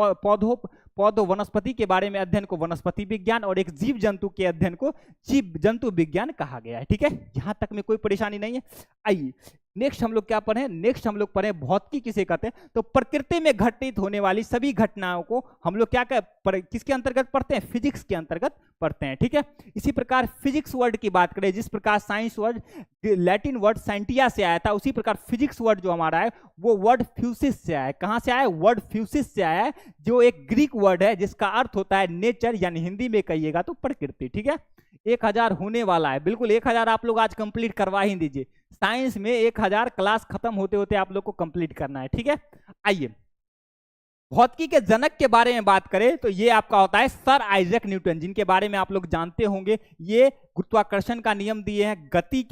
पौधों वनस्पति के बारे में अध्ययन को वनस्पति विज्ञान, और एक जीव जंतु के अध्ययन को जीव जंतु विज्ञान कहा गया है। ठीक है, यहां तक में कोई परेशानी नहीं है। आइए नेक्स्ट हम लोग क्या पढ़े? नेक्स्ट हम लोग पढ़े भौतिकी किसे कहते हैं? तो प्रकृति में घटित होने वाली सभी घटनाओं को हम लोग क्या किसके अंतर्गत पढ़ते हैं? फिजिक्स के अंतर्गत पढ़ते हैं। ठीक है, इसी प्रकार फिजिक्स वर्ड की बात करें, जिस प्रकार science word Latin word scientia से आया था, उसी प्रकार फिजिक्स वर्ड जो हमारा है वो वर्ड फ्यूसिस से आया है। कहां से आया है? वर्ड फ्यूसिस से आया है, जो एक ग्रीक वर्ड है जिसका अर्थ होता है नेचर, यानी हिंदी में कहिएगा तो प्रकृति। ठीक है, 1000 होने वाला है, बिल्कुल 1000 आप लोग आज कंप्लीट करवा ही दीजिए। साइंस में 1000 क्लास खत्म होते होते आप लोग को कंप्लीट करना है। ठीक है, आइए भौतिकी के जनक के बारे में बात करें तो ये आपका होता है सर आइजैक न्यूटन, जिनके बारे में आप लोग जानते होंगे। ये गुरुत्वाकर्षण का नियम दिए हैं, गति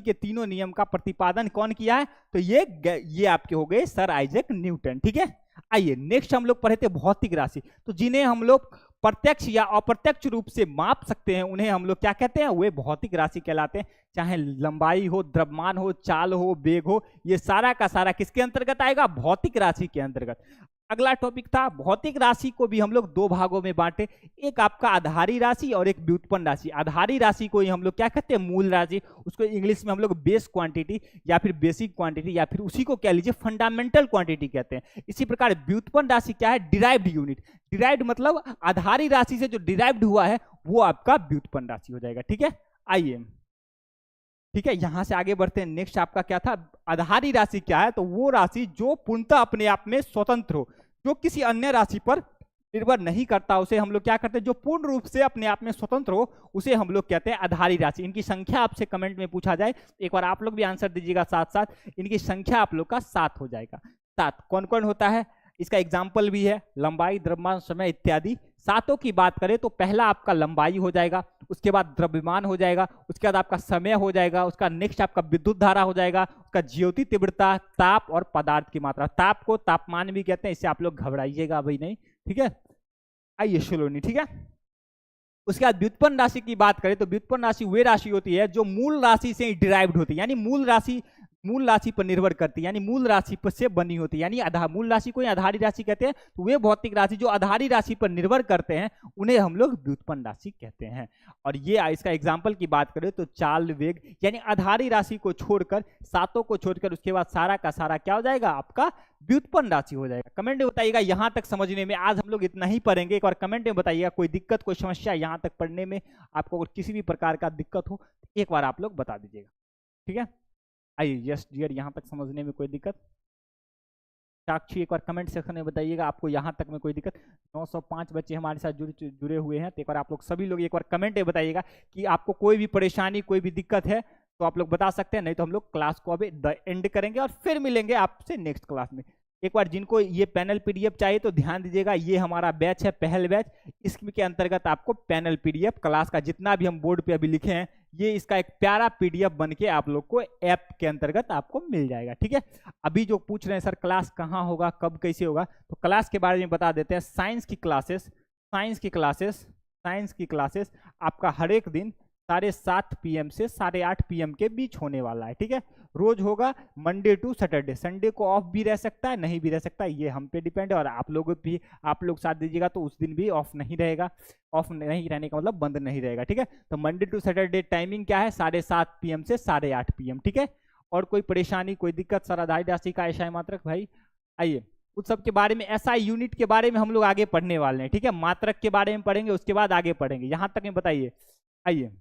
के तीनों नियम का प्रतिपादन कौन किया है? तो ये आपके हो गए सर आइजैक न्यूटन। ठीक है, आइए नेक्स्ट हम लोग पढ़े थे भौतिक राशि। तो जिन्हें हम लोग प्रत्यक्ष या अप्रत्यक्ष रूप से माप सकते हैं उन्हें हम लोग क्या कहते हैं? वे भौतिक राशि कहलाते हैं। चाहे लंबाई हो, द्रव्यमान हो, चाल हो, वेग हो, ये सारा का सारा किसके अंतर्गत आएगा? भौतिक राशि के अंतर्गत। अगला टॉपिक था भौतिक राशि को भी हम लोग दो भागों में बांटे, एक आपका आधारी राशि और एक व्युत्पन्न राशि। आधारी राशि को ही हम लोग क्या कहते हैं? मूल राशि। उसको इंग्लिश में हम लोग बेस क्वांटिटी या फिर बेसिक क्वांटिटी या फिर उसी को कह लीजिए फंडामेंटल क्वांटिटी कहते हैं। इसी प्रकार व्युत्पन्न राशि क्या है? Derived unit. डिराइव्ड मतलब आधारी राशि से जो डिराइव्ड हुआ है वो आपका व्युत्पन्न राशि हो जाएगा। ठीक है, आइए ठीक है, यहां से आगे बढ़ते हैं। नेक्स्ट आपका क्या था? आधारी राशि क्या है? तो वो राशि जो पूर्णतः अपने आप में स्वतंत्र हो, जो किसी अन्य राशि पर निर्भर नहीं करता, उसे हम लोग क्या करते हैं? जो पूर्ण रूप से अपने आप में स्वतंत्र हो उसे हम लोग कहते हैं आधारी राशि। इनकी संख्या आपसे कमेंट में पूछा जाए, एक बार आप लोग भी आंसर दीजिएगा साथ साथ। इनकी संख्या आप लोग का 7 हो जाएगा। 7 कौन कौन होता है? इसका एग्जाम्पल भी है, लंबाई, द्रव्यमान, समय इत्यादि। सातों की बात करें तो पहला आपका लंबाई हो जाएगा, उसके बाद द्रव्यमान हो जाएगा, उसके बाद आपका समय हो जाएगा, उसका नेक्स्ट आपका विद्युत धारा हो जाएगा, उसका ज्योति तीव्रता, ताप और पदार्थ की मात्रा। ताप को तापमान भी कहते हैं, इससे आप लोग घबराइएगा अभी नहीं, ठीक है। आइए सुलोनी, ठीक है। उसके बाद व्युत्पन्न राशि की बात करें तो व्युत्पन्न राशि वे राशि होती है जो मूल राशि से डिराइव्ड होती है, यानी मूल राशि पर निर्भर करती है, यानी मूल राशि पर से बनी होती है, यानी मूल राशि को आधारी राशि कहते हैं। तो वे भौतिक राशि जो आधारी राशि पर निर्भर करते हैं उन्हें हम लोग व्युत्पन्न राशि कहते हैं। और ये इसका एग्जाम्पल की बात करें तो चाल, वेग, यानी आधारी राशि को छोड़कर, सातों को छोड़कर उसके बाद सारा का सारा क्या हो जाएगा, आपका व्युत्पन्न राशि हो जाएगा। कमेंट में बताइएगा यहां तक समझने में। आज हम लोग इतना ही पढ़ेंगे। एक बार कमेंट में बताइएगा कोई दिक्कत, कोई समस्या यहां तक पढ़ने में आपको अगर किसी भी प्रकार का दिक्कत हो एक बार आप लोग बता दीजिएगा, ठीक है। आइए, यस डियर, यहाँ तक समझने में कोई दिक्कत? साक्षी एक बार कमेंट सेक्शन में बताइएगा आपको यहाँ तक में कोई दिक्कत। 905 बच्चे हमारे साथ जुड़े हुए हैं, तो एक बार आप लोग सभी लोग एक बार कमेंट में बताइएगा कि आपको कोई भी परेशानी, कोई भी दिक्कत है तो आप लोग बता सकते हैं, नहीं तो हम लोग क्लास को अभी द एंड करेंगे और फिर मिलेंगे आपसे नेक्स्ट क्लास में। एक बार जिनको ये पैनल पीडीएफ चाहिए तो ध्यान दीजिएगा, ये हमारा बैच है, पहल बैच। इसके अंतर्गत आपको पैनल पीडीएफ क्लास का जितना भी हम बोर्ड पे अभी लिखे हैं, ये इसका एक प्यारा पीडीएफ बन के आप लोग को ऐप के अंतर्गत आपको मिल जाएगा, ठीक है। अभी जो पूछ रहे हैं सर क्लास कहाँ होगा, कब, कैसे होगा, तो क्लास के बारे में बता देते हैं। साइंस की क्लासेस आपका हर एक दिन 7:30 PM से 8:30 PM के बीच होने वाला है, ठीक है। रोज होगा मंडे टू सैटरडे। संडे को ऑफ भी रह सकता है, नहीं भी रह सकता है, ये हम पे डिपेंड है। और आप लोग साथ दीजिएगा तो उस दिन भी ऑफ नहीं रहेगा। ऑफ नहीं रहने का मतलब बंद नहीं रहेगा, ठीक है। तो मंडे टू सैटरडे टाइमिंग क्या है, 7:30 PM से 8:30 PM, ठीक है। और कोई परेशानी, कोई दिक्कत, सर आधारी राशि का ऐसा मात्रक, भाई आइए उस सब के बारे में, ऐसा यूनिट के बारे में हम लोग आगे पढ़ने वाले हैं, ठीक है। मात्रक के बारे में पढ़ेंगे, उसके बाद आगे पढ़ेंगे। यहां तक में बताइए। आइए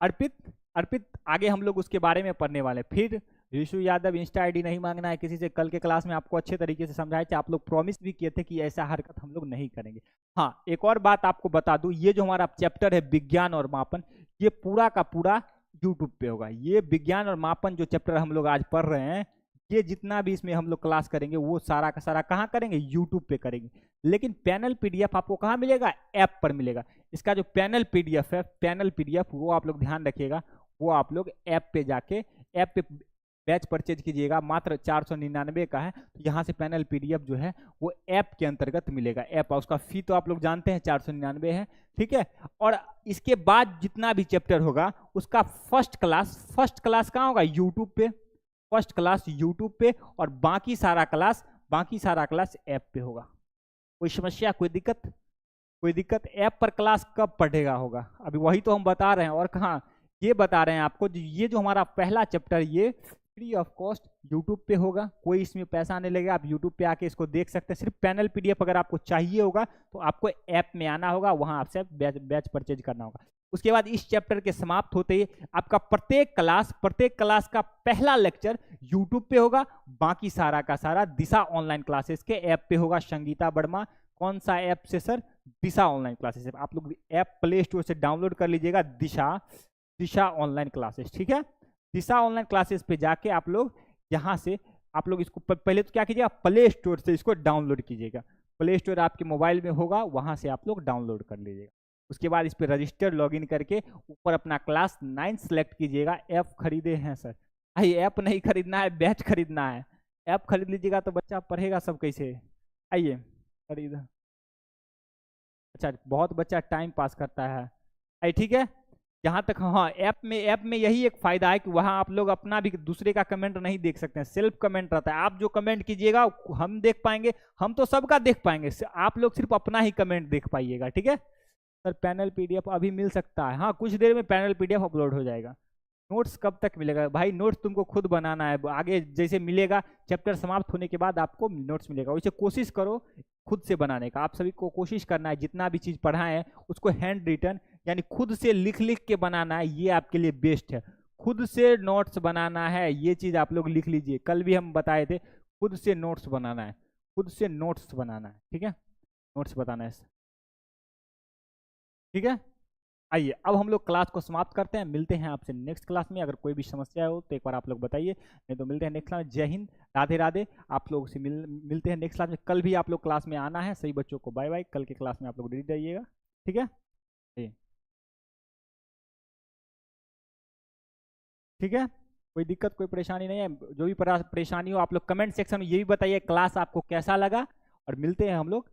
अर्पित आगे हम लोग उसके बारे में पढ़ने वाले हैं। फिर ऋषु यादव, इंस्टा आईडी नहीं मांगना है किसी से। कल के क्लास में आपको अच्छे तरीके से समझाए थे, आप लोग प्रॉमिस भी किए थे कि ऐसा हरकत हम लोग नहीं करेंगे। हाँ, एक और बात आपको बता दूं, ये जो हमारा चैप्टर है विज्ञान और मापन, ये पूरा का पूरा यूट्यूब पे होगा। ये विज्ञान और मापन जो चैप्टर हम लोग आज पढ़ रहे हैं, ये जितना भी इसमें हम लोग क्लास करेंगे वो सारा का सारा कहाँ करेंगे, यूट्यूब पे करेंगे। लेकिन पैनल पीडीएफ आपको कहाँ मिलेगा, ऐप पर मिलेगा। इसका जो पैनल पीडीएफ है, पैनल पीडीएफ, वो आप लोग ध्यान रखिएगा, वो आप लोग ऐप पे जाके, ऐप पे बैच परचेज कीजिएगा, मात्र 499 का है। तो यहाँ से पैनल पीडीएफ जो है वो ऐप के अंतर्गत मिलेगा। ऐप, उसका फी तो आप लोग जानते हैं 499 है, ठीक है। और इसके बाद जितना भी चैप्टर होगा उसका फर्स्ट क्लास कहाँ होगा, यूट्यूब पे। फर्स्ट क्लास यूट्यूब पे, और बाकी सारा क्लास ऐप पे होगा। कोई समस्या, कोई दिक्कत? ऐप पर क्लास कब पढ़ेगा होगा, अभी वही तो हम बता रहे हैं। और कहाँ ये बता रहे हैं आपको, ये जो हमारा पहला चैप्टर, ये फ्री ऑफ कॉस्ट यूट्यूब पे होगा, कोई इसमें पैसा नहीं लगेगा। आप यूट्यूब पे आके इसको देख सकते हैं। सिर्फ पैनल पीडीएफ अगर आपको चाहिए होगा तो आपको ऐप में आना होगा, वहां आपसे बैच परचेज करना होगा। उसके बाद इस चैप्टर के समाप्त होते ही आपका प्रत्येक क्लास का पहला लेक्चर यूट्यूब पे होगा, बाकी सारा का सारा दिशा ऑनलाइन क्लासेस के ऐप पे होगा। संगीता वर्मा, कौन सा ऐप से सर, दिशा ऑनलाइन क्लासेस। आप लोग ऐप प्ले स्टोर से डाउनलोड कर लीजिएगा, दिशा ऑनलाइन क्लासेस, ठीक है। दिशा ऑनलाइन क्लासेस पे जाके आप लोग यहाँ से आप लोग इसको पहले तो क्या कीजिएगा, प्ले स्टोर से इसको डाउनलोड कीजिएगा। प्ले स्टोर आपके मोबाइल में होगा, वहां से आप लोग डाउनलोड कर लीजिएगा। उसके बाद इस पर रजिस्टर लॉगिन करके ऊपर अपना क्लास 9 सेलेक्ट कीजिएगा। ऐप खरीदे हैं सर, भाई ऐप नहीं खरीदना है, बैच खरीदना है। ऐप खरीद लीजिएगा तो बच्चा पढ़ेगा सब कैसे। आइए खरीद, अच्छा बहुत बच्चा टाइम पास करता है, आई ठीक है। यहाँ तक हाँ, ऐप में यही एक फायदा है कि वहाँ आप लोग अपना भी दूसरे का कमेंट नहीं देख सकते हैं, सेल्फ कमेंट रहता है। आप जो कमेंट कीजिएगा हम देख पाएंगे, हम तो सबका देख पाएंगे, आप लोग सिर्फ अपना ही कमेंट देख पाइएगा, ठीक है। सर पैनल पीडीएफ अभी मिल सकता है, हाँ कुछ देर में पैनल पीडीएफ अपलोड हो जाएगा। नोट्स कब तक मिलेगा भाई, नोट्स तुमको खुद बनाना है, आगे जैसे मिलेगा चैप्टर समाप्त होने के बाद आपको नोट्स मिलेगा। वैसे कोशिश करो खुद से बनाने का, आप सभी को कोशिश करना है, जितना भी चीज़ पढ़ाए हैं उसको हैंड रिटन यानी खुद से लिख के बनाना है, ये आपके लिए बेस्ट है। खुद से नोट्स बनाना है, ये चीज़ आप लोग लिख लीजिए, कल भी हम बताए थे, खुद से नोट्स बनाना है, ठीक है, नोट्स बताना है, ठीक है। आइए अब हम लोग क्लास को समाप्त करते हैं, मिलते हैं आपसे नेक्स्ट क्लास में। अगर कोई भी समस्या हो तो एक बार आप लोग बताइए, नहीं तो मिलते हैं नेक्स्ट क्लास में। जय हिंद, राधे राधे। आप लोगों से मिलते हैं नेक्स्ट क्लास में। कल भी आप लोग क्लास में आना है, सभी बच्चों को बाय बाय। कल के क्लास में आप लोग रेडी रहिएगा, ठीक है जी, ठीक है। कोई दिक्कत कोई परेशानी नहीं है, जो भी परेशानी हो आप लोग कमेंट सेक्शन में ये भी बताइए क्लास आपको कैसा लगा। और मिलते हैं हम लोग